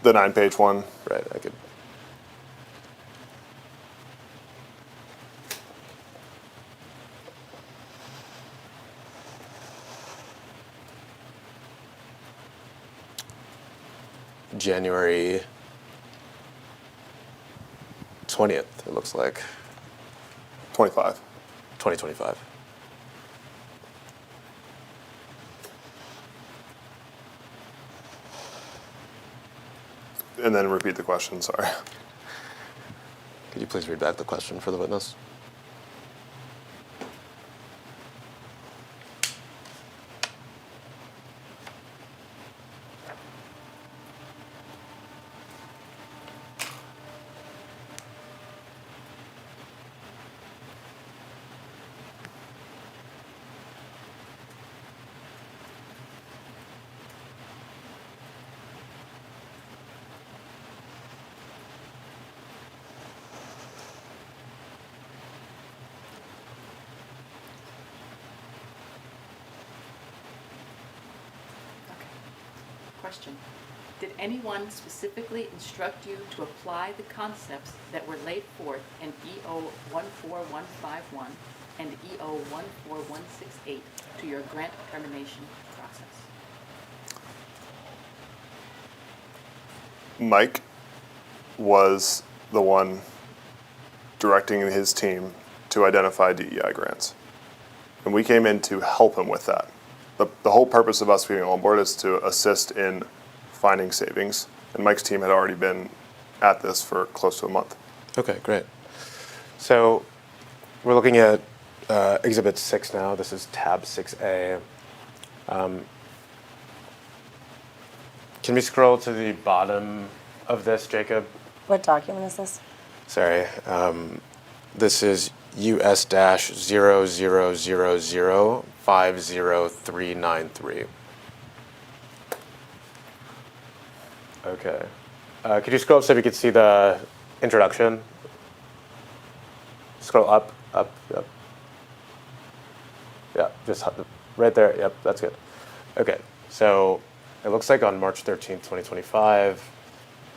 D: The 9-page one.
B: Right, I could. January 20th, it looks like,
D: 25.
B: 2025.
D: And then repeat the question, sorry.
B: Could you please read back the question for the witness?
E: Question. Did anyone specifically instruct you to apply the concepts that were laid forth in EO 14151 and EO 14168 to your grant determination process?
D: Mike was the one directing his team to identify DEI grants. And we came in to help him with that. The whole purpose of us being on board is to assist in finding savings. And Mike's team had already been at this for close to a month.
B: Okay, great. So we're looking at Exhibit 6 now. This is tab 6A. Can we scroll to the bottom of this, Jacob?
C: What document is this?
B: Sorry. This is US-0000500393. Okay. Could you scroll up so we could see the introduction? Scroll up, up, up. Yeah, just right there. Yep, that's good. Okay, so it looks like on March 13th, 2025,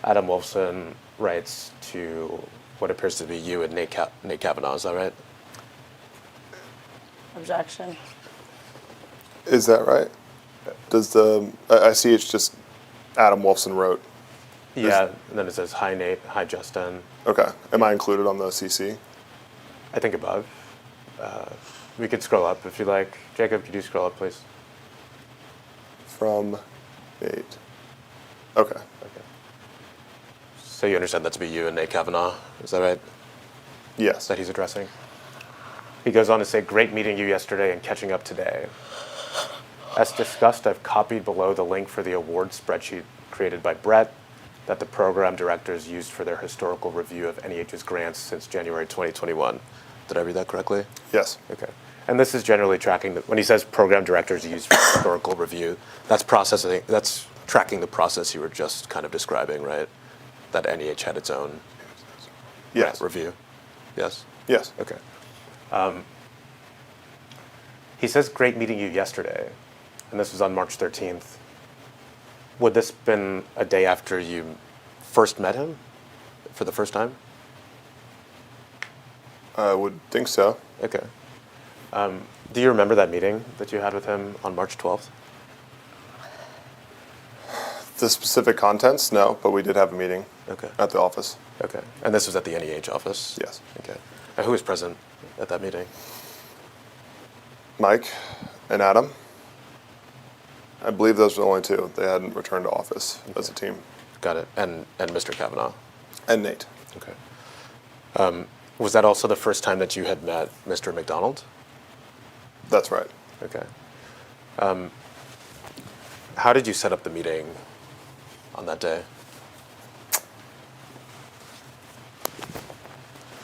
B: Adam Wolfson writes to what appears to be you and Nate Kavanaugh. Is that right?
C: Objection.
D: Is that right? Does I see it's just Adam Wolfson wrote.
B: Yeah, and then it says, hi, Nate. Hi, Justin.
D: Okay. Am I included on the CC?
B: I think above. We could scroll up if you like. Jacob, could you scroll up, please?
D: From Nate. Okay.
B: Okay. So you understand that to be you and Nate Kavanaugh. Is that right?
D: Yes.
B: That he's addressing? He goes on to say, great meeting you yesterday and catching up today. As discussed, I've copied below the link for the award spreadsheet created by Brett that the program directors used for their historical review of NEH's grants since January 2021. Did I read that correctly?
D: Yes.
B: Okay. And this is generally tracking, when he says program directors used for historical review, that's tracking the process you were just kind of describing, right? That NEH had its own
D: Yes.
B: review. Yes?
D: Yes.
B: Okay. He says, great meeting you yesterday, and this was on March 13th. Would this have been a day after you first met him for the first time?
D: I would think so.
B: Okay. Do you remember that meeting that you had with him on March 12th?
D: The specific contents, no, but we did have a meeting
B: Okay.
D: at the office.
B: Okay. And this was at the NEH office?
D: Yes.
B: Okay. And who was present at that meeting?
D: Mike and Adam. I believe those were the only two. They hadn't returned to office as a team.
B: Got it. And Mr. Kavanaugh?
D: And Nate.
B: Okay. Was that also the first time that you had met Mr. McDonald?
D: That's right.
B: Okay. How did you set up the meeting on that day?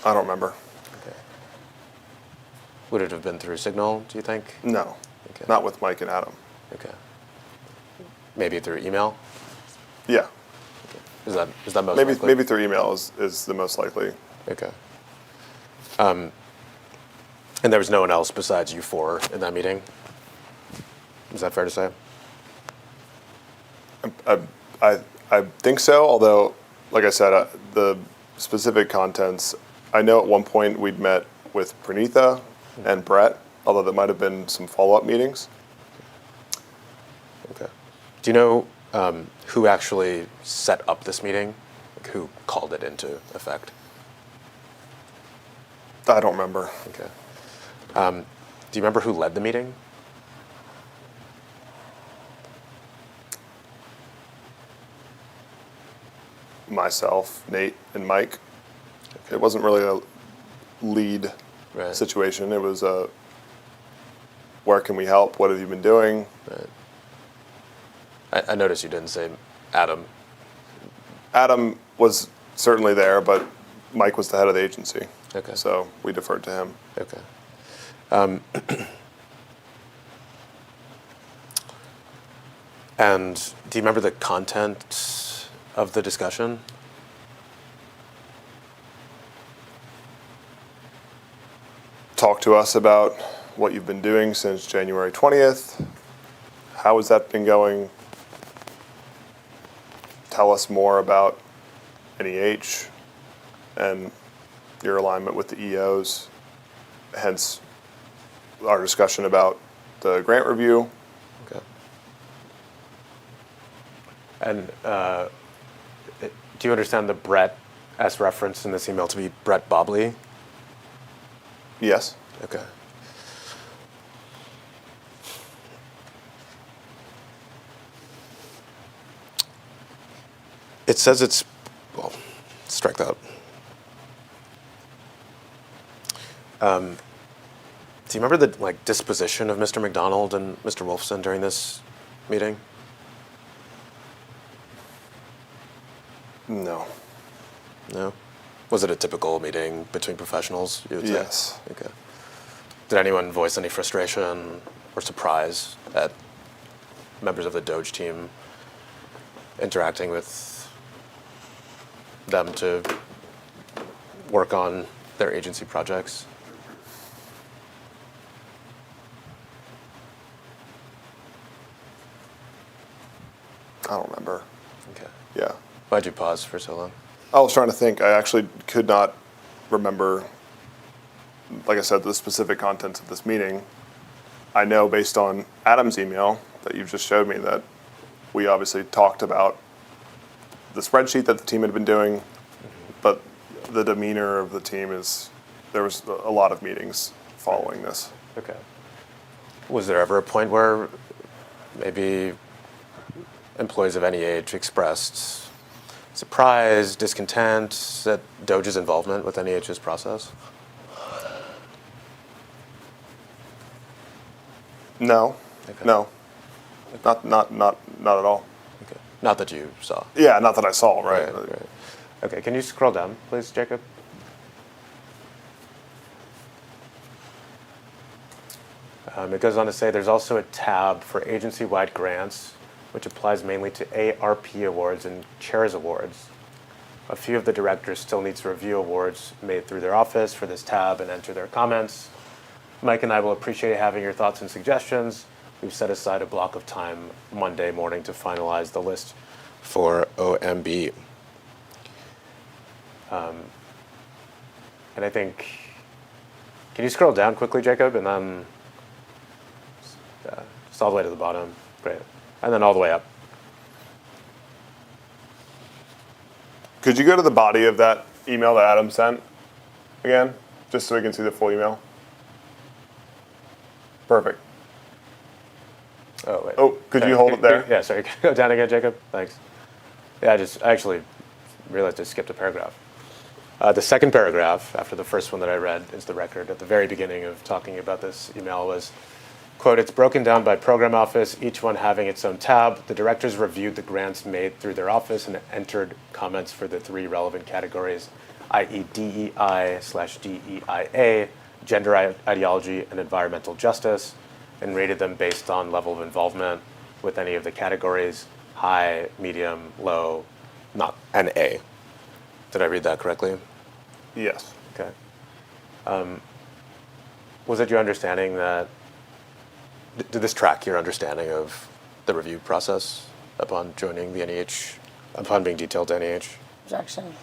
D: I don't remember.
B: Okay. Would it have been through Signal, do you think?
D: No.
B: Okay.
D: Not with Mike and Adam.
B: Okay. Maybe through email?
D: Yeah.
B: Is that most
D: Maybe
B: likely?
D: maybe through email is the most likely.
B: Okay. And there was no one else besides you four in that meeting? Is that fair to say?
D: I think so, although, like I said, the specific contents, I know at one point we'd met with Pranitha and Brett, although there might have been some follow-up meetings.
B: Okay. Do you know who actually set up this meeting? Like who called it into effect?
D: I don't remember.
B: Okay. Do you remember who led the meeting?
D: Myself, Nate, and Mike. It wasn't really a lead
B: Right.
D: situation. It was a, where can we help? What have you been doing?
B: Right. I noticed you didn't say Adam.
D: Adam was certainly there, but Mike was the head of the agency.
B: Okay.
D: So we deferred to him.
B: Okay. And do you remember the content of the discussion?
D: Talk to us about what you've been doing since January 20th. How has that been going? Tell us more about NEH and your alignment with the EOs, hence our discussion about the grant review.
B: Okay. And do you understand the Brett as reference in this email to be Brett Bobley?
D: Yes.
B: Okay. It says it's, well, strike that. Do you remember the disposition of Mr. McDonald and Mr. Wolfson during this meeting?
D: No.
B: No? Was it a typical meeting between professionals, you would say?
D: Yes.
B: Okay. Did anyone voice any frustration or surprise at members of the Doge team interacting with them to work on their agency projects?
D: I don't remember.
B: Okay.
D: Yeah.
B: Why'd you pause for so long?
D: I was trying to think. I actually could not remember, like I said, the specific contents of this meeting. I know based on Adam's email that you just showed me that we obviously talked about the spreadsheet that the team had been doing, but the demeanor of the team is, there was a lot of meetings following this.
B: Okay. Was there ever a point where maybe employees of NEH expressed surprise, discontent at Doge's involvement with NEH's process?
D: No,
B: Okay.
D: no, not at all.
B: Okay. Not that you saw.
D: Yeah, not that I saw. Right.
B: Right. Okay, can you scroll down, please, Jacob? It goes on to say there's also a tab for agency-wide grants, which applies mainly to ARP awards and chairs awards. A few of the directors still need to review awards made through their office for this tab and enter their comments. Mike and I will appreciate having your thoughts and suggestions. We've set aside a block of time Monday morning to finalize the list for OMB. And I think, can you scroll down quickly, Jacob, and then just all the way to the bottom? Great. And then all the way up.
D: Could you go to the body of that email that Adam sent again, just so we can see the full email? Perfect.
B: Oh, wait.
D: Oh, could you hold it there?
B: Yeah, sorry. Go down again, Jacob. Thanks. Yeah, I actually realized I skipped a paragraph. The second paragraph, after the first one that I read, is the record. At the very beginning of talking about this email was, quote, "It's broken down by program office, each one having its own tab. The directors reviewed the grants made through their office and entered comments for the three relevant categories, i.e. DEI/DEIA, gender ideology, and environmental justice, and rated them based on level of involvement with any of the categories, high, medium, low, not an A." Did I read that correctly?
D: Yes.
B: Okay. Was it your understanding that, did this track your understanding of the review process upon joining the NEH, upon being detailed to NEH?
C: Objection.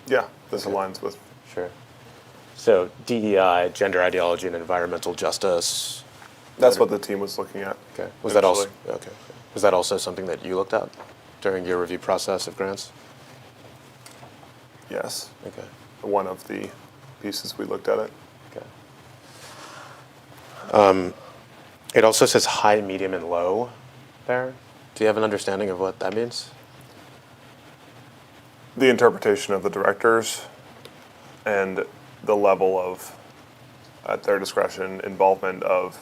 D: Yeah, this
B: Okay.
D: aligns with.
B: Sure. So DEI, gender ideology, and environmental justice.
D: That's what the team was looking at.
B: Okay. Was that also
D: initially.
B: okay? Was that also something that you looked at during your review process of grants?
D: Yes.
B: Okay.
D: One of the pieces we looked at it.
B: Okay. It also says high, medium, and low there. Do you have an understanding of what that means?
D: The interpretation of the directors and the level of, at their discretion, involvement of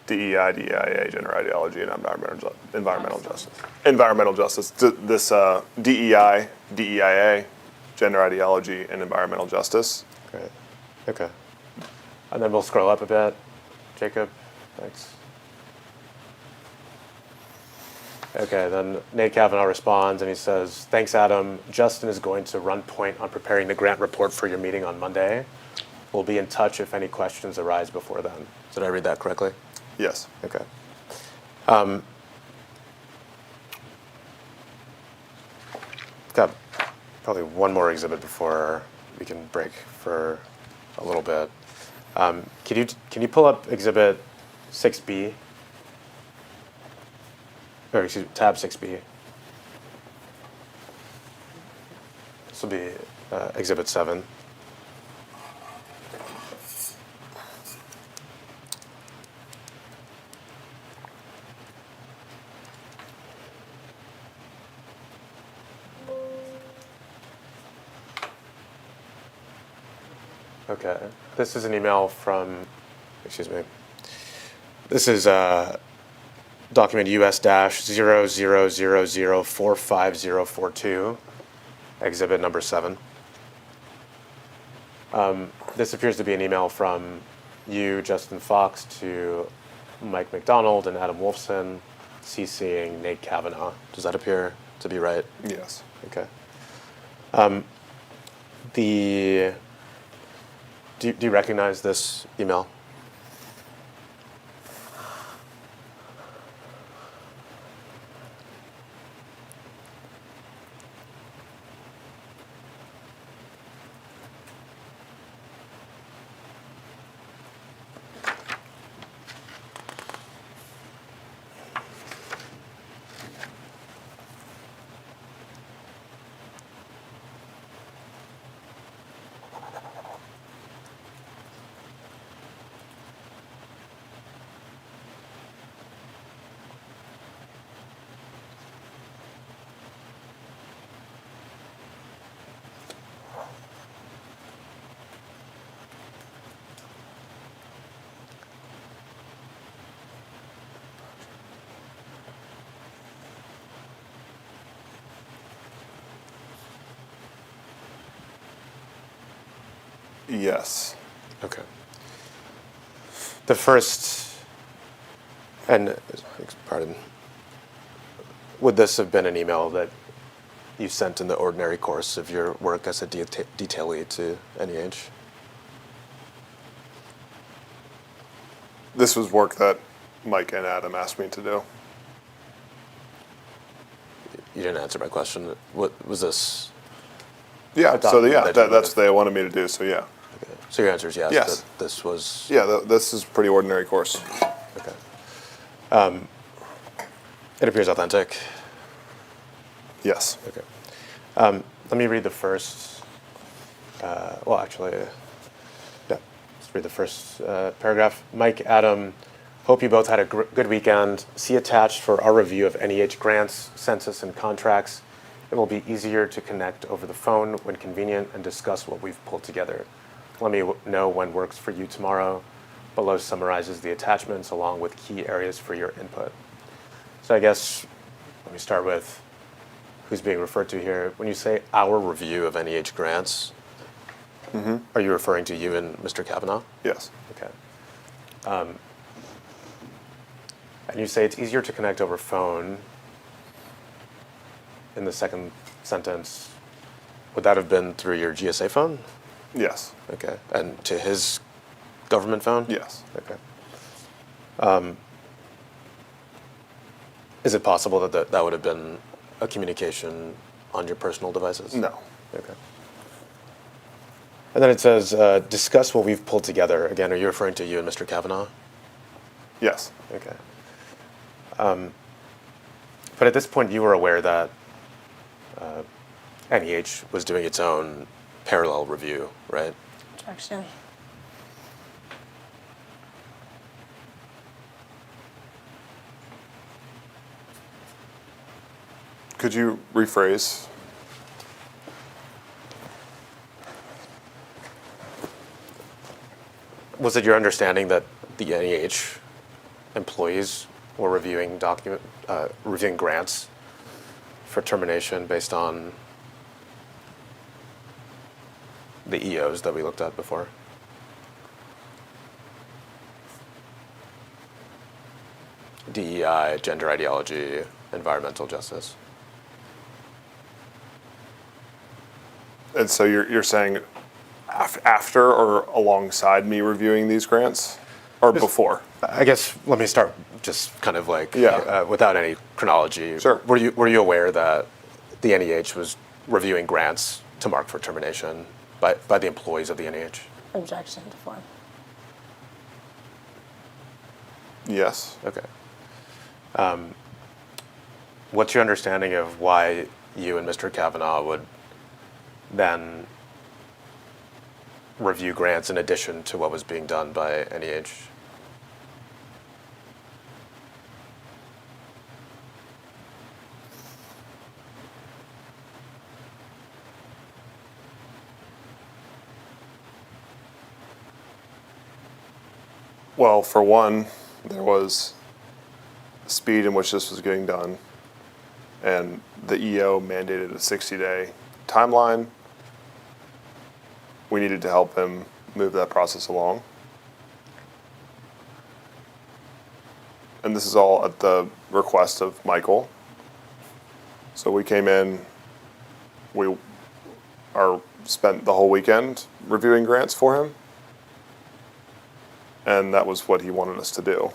D: DEI, DEIA, gender ideology, and environmental justice. Environmental justice. This DEI, DEIA, gender ideology, and environmental justice.
B: Great. Okay. And then we'll scroll up a bit. Jacob, thanks. Okay, then Nate Kavanaugh responds and he says, "Thanks, Adam. Justin is going to run point on preparing the grant report for your meeting on Monday. We'll be in touch if any questions arise before then." Did I read that correctly?
D: Yes.
B: Okay. got probably one more exhibit before we can break for a little bit. Can you pull up exhibit 6B? Or excuse me, tab 6B. This will be exhibit 7. Okay, this is an email from, excuse me. This is document US-0000454042, exhibit number 7. This appears to be an email from you, Justin Fox, to Mike McDonald and Adam Wolfson, CCing Nate Kavanaugh. Does that appear to be right?
D: Yes.
B: Okay. Do you recognize this email?
D: Yes.
B: Okay. The first, and pardon, would this have been an email that you sent in the ordinary course of your work as a detailee to NEH?
D: This was work that Mike and Adam asked me to do.
B: You didn't answer my question. What was this?
D: Yeah,
B: A
D: so yeah,
B: document that you
D: that's what they wanted me to do, so yeah.
B: Okay. So your answer is yes.
D: Yes.
B: That this was.
D: Yeah, this is pretty ordinary course.
B: Okay. It appears authentic.
D: Yes.
B: Okay. Let me read the first. Well, actually, yeah. Let's read the first paragraph. Mike, Adam, hope you both had a good weekend. See attached for our review of NEH grants, census, and contracts. It will be easier to connect over the phone when convenient and discuss what we've pulled together. Let me know when works for you tomorrow. Below summarizes the attachments along with key areas for your input. So I guess let me start with who's being referred to here. When you say our review of NEH grants, are you referring to you and Mr. Kavanaugh?
D: Yes.
B: Okay. And you say it's easier to connect over phone. In the second sentence, would that have been through your GSA phone?
D: Yes.
B: Okay. And to his government phone?
D: Yes.
B: Okay. Is it possible that that would have been a communication on your personal devices?
D: No.
B: Okay. And then it says, discuss what we've pulled together. Again, are you referring to you and Mr. Kavanaugh?
D: Yes.
B: Okay. But at this point, you were aware that NEH was doing its own parallel review, right?
C: Objection.
D: Could you rephrase?
B: Was it your understanding that the NEH employees were reviewing reviewing grants for termination based on the EOs that we looked at before? DEI, gender ideology, environmental justice.
D: And so you're saying after or alongside me reviewing these grants? Or before?
B: I guess let me start just kind of like
D: Yeah.
B: without any chronology.
D: Sure.
B: Were you aware that the NEH was reviewing grants to mark for termination by the employees of the NEH?
C: Objection to form.
D: Yes.
B: Okay. What's your understanding of why you and Mr. Kavanaugh would then review grants in addition to what was being done by NEH?
D: Well, for one, there was the speed in which this was getting done, and the EO mandated a 60-day timeline. We needed to help him move that process along. And this is all at the request of Michael. So we came in, spent the whole weekend reviewing grants for him. And that was what he wanted us to do.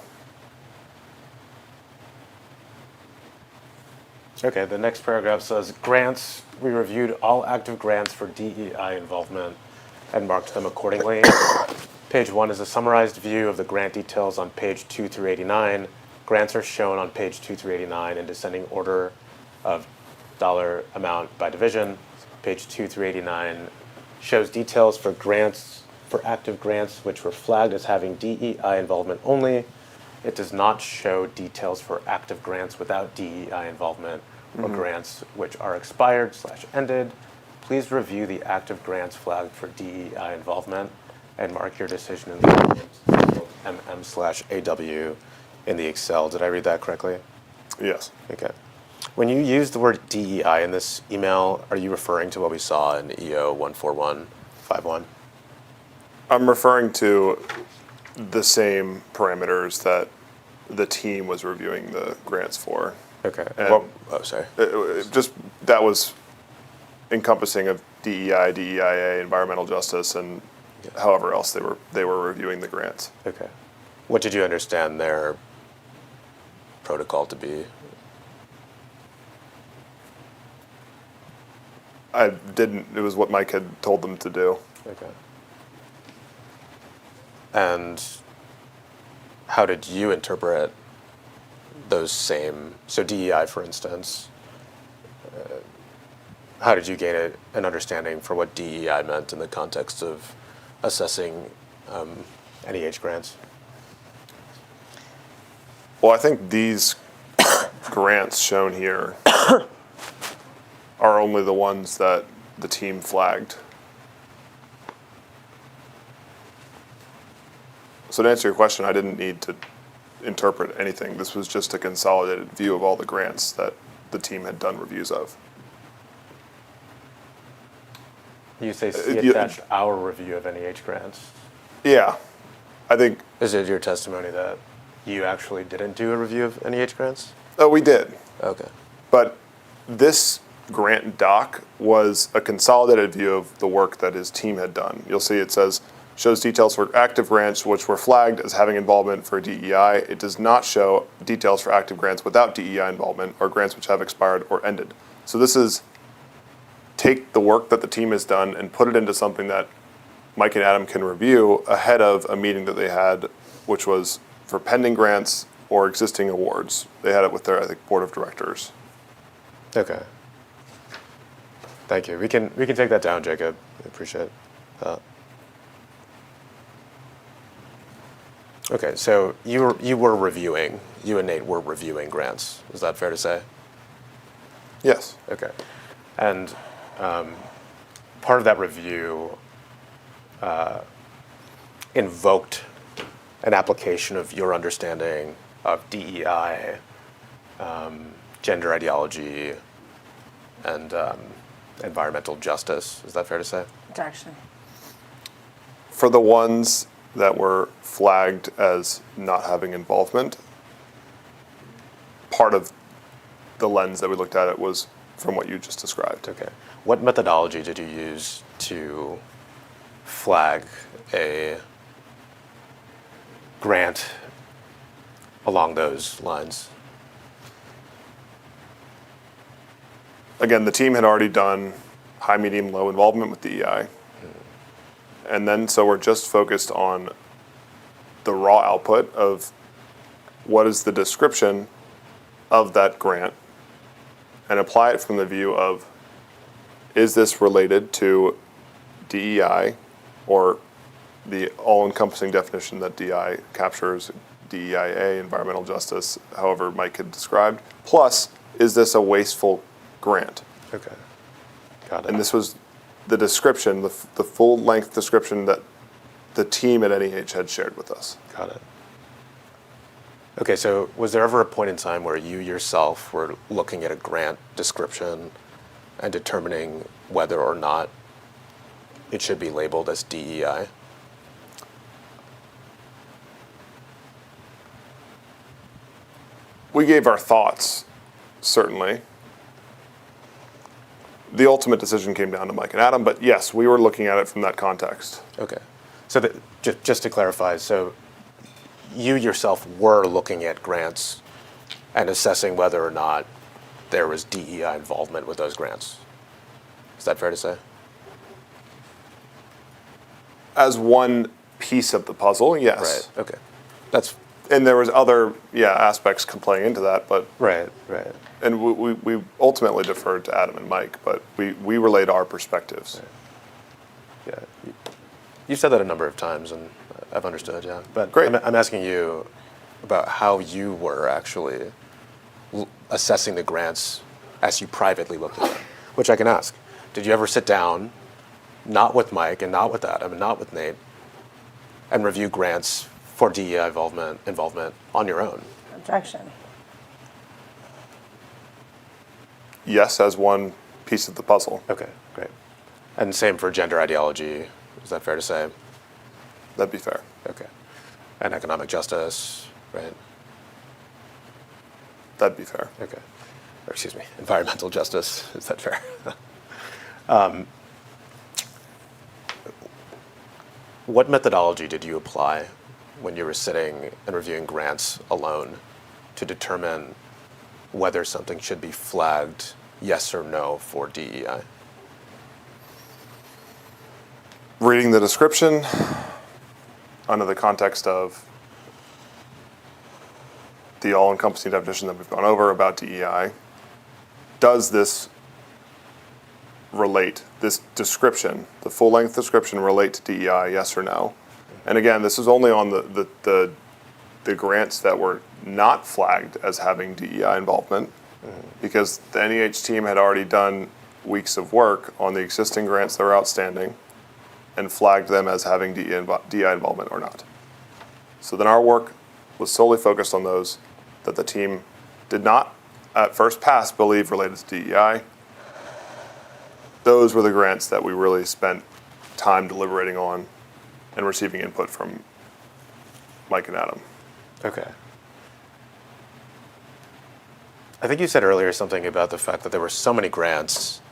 B: Okay, the next paragraph says, grants, we reviewed all active grants for DEI involvement and marked them accordingly. Page 1 is a summarized view of the grant details on page 2 through 89. Grants are shown on page 2 through 89 in descending order of dollar amount by division. Page 2 through 89 shows details for grants, for active grants, which were flagged as having DEI involvement only. It does not show details for active grants without DEI involvement or grants which are expired/ended. Please review the active grants flagged for DEI involvement and mark your decision in the MM/AW in the Excel. Did I read that correctly?
D: Yes.
B: Okay. When you use the word DEI in this email, are you referring to what we saw in EO 14151?
D: I'm referring to the same parameters that the team was reviewing the grants for.
B: Okay.
D: And
B: sorry.
D: just that was encompassing of DEI, DEIA, environmental justice, and however else they were reviewing the grants.
B: Okay. What did you understand their protocol to be?
D: I didn't. It was what Mike had told them to do.
B: Okay. And how did you interpret those same, so DEI, for instance, how did you gain an understanding for what DEI meant in the context of assessing NEH grants?
D: Well, I think these grants shown here are only the ones that the team flagged. So to answer your question, I didn't need to interpret anything. This was just a consolidated view of all the grants that the team had done reviews of.
B: You say see attached our review of NEH grants.
D: Yeah, I think
B: Is it your testimony that you actually didn't do a review of NEH grants?
D: we did.
B: Okay.
D: But this grant doc was a consolidated view of the work that his team had done. You'll see it says, shows details for active grants which were flagged as having involvement for DEI. It does not show details for active grants without DEI involvement or grants which have expired or ended. So this is take the work that the team has done and put it into something that Mike and Adam can review ahead of a meeting that they had, which was for pending grants or existing awards. They had it with their, I think, board of directors.
B: Okay. Thank you. We can take that down, Jacob. I appreciate that. Okay, so you and Nate were reviewing grants. Is that fair to say?
D: Yes.
B: Okay. And part of that review invoked an application of your understanding of DEI, gender ideology, and environmental justice. Is that fair to say?
C: Objection.
D: For the ones that were flagged as not having involvement, part of the lens that we looked at it was from what you just described.
B: Okay. What methodology did you use to flag a grant along those lines?
D: Again, the team had already done high, medium, low involvement with DEI. And then so we're just focused on the raw output of what is the description of that grant and apply it from the view of, is this related to DEI or the all-encompassing definition that DEI captures, DEIA, environmental justice, however Mike had described, plus, is this a wasteful grant?
B: Okay. Got it.
D: And this was the description, the full-length description that the team at NEH had shared with us.
B: Got it. Okay, so was there ever a point in time where you yourself were looking at a grant description and determining whether or not it should be labeled as DEI?
D: We gave our thoughts, certainly. The ultimate decision came down to Mike and Adam, but yes, we were looking at it from that context.
B: Okay. So just to clarify, so you yourself were looking at grants and assessing whether or not there was DEI involvement with those grants. Is that fair to say?
D: As one piece of the puzzle, yes.
B: Right. Okay. That's
D: And there was other, aspects playing into that, but
B: right.
D: and we ultimately deferred to Adam and Mike, but we relayed our perspectives.
B: Yeah. You've said that a number of times, and I've understood. Yeah. But
D: Great.
B: I'm asking you about how you were actually assessing the grants as you privately looked at them, which I can ask. Did you ever sit down, not with Mike and not with Adam and not with Nate, and review grants for DEI involvement on your own?
C: Objection.
D: Yes, as one piece of the puzzle.
B: Okay, great. And same for gender ideology. Is that fair to say?
D: That'd be fair.
B: Okay. And economic justice, right?
D: That'd be fair.
B: Okay. Or excuse me, environmental justice. Is that fair? What methodology did you apply when you were sitting and reviewing grants alone to determine whether something should be flagged yes or no for DEI?
D: Reading the description under the context of the all-encompassing definition that we've gone over about DEI, does this relate, this description, the full-length description relate to DEI, yes or no? And again, this is only on the grants that were not flagged as having DEI involvement, because the NEH team had already done weeks of work on the existing grants that were outstanding and flagged them as having DEI involvement or not. So then our work was solely focused on those that the team did not, at first pass, believe related to DEI. Those were the grants that we really spent time deliberating on and receiving input from Mike and Adam.
B: Okay. I think you said earlier something about the fact that there were so many grants,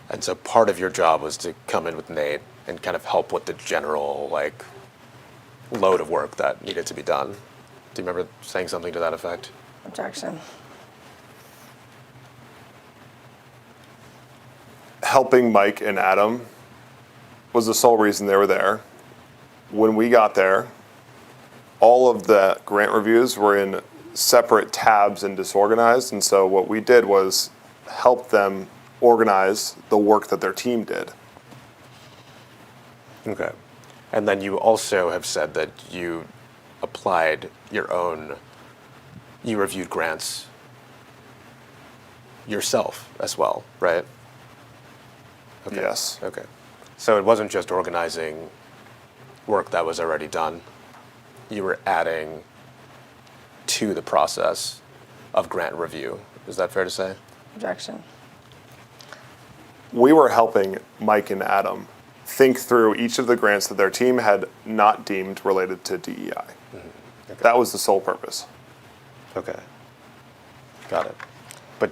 B: and so part of your job was to come in with Nate and kind of help with the general, load of work that needed to be done. Do you remember saying something to that effect?
C: Objection.
D: Helping Mike and Adam was the sole reason they were there. When we got there, all of the grant reviews were in separate tabs and disorganized, and so what we did was help them organize the work that their team did.
B: Okay. And then you also have said that you applied your own, you reviewed grants yourself as well, right? Okay.
D: Yes.
B: Okay. So it wasn't just organizing work that was already done. You were adding to the process of grant review. Is that fair to say?
C: Objection.
D: We were helping Mike and Adam think through each of the grants that their team had not deemed related to DEI.
B: Okay.
D: That was the sole purpose.
B: Okay. Got it. But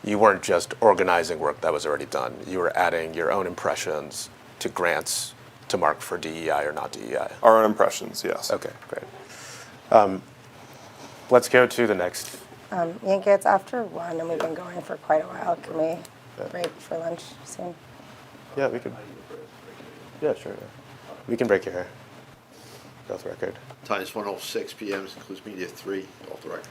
B: you weren't just organizing work that was already done. You were adding your own impressions to grants to mark for DEI or not DEI.
D: Our own impressions, yes.
B: Okay, great. Let's go to the next.
C: Yanka, it's after 1, and we've been going for quite a while. Can we break for lunch soon?
B: Yeah, we could. Yeah, sure. Yeah. We can break your hair. Off the record.
A: Times 1:06 p.m. includes media 3, off the record.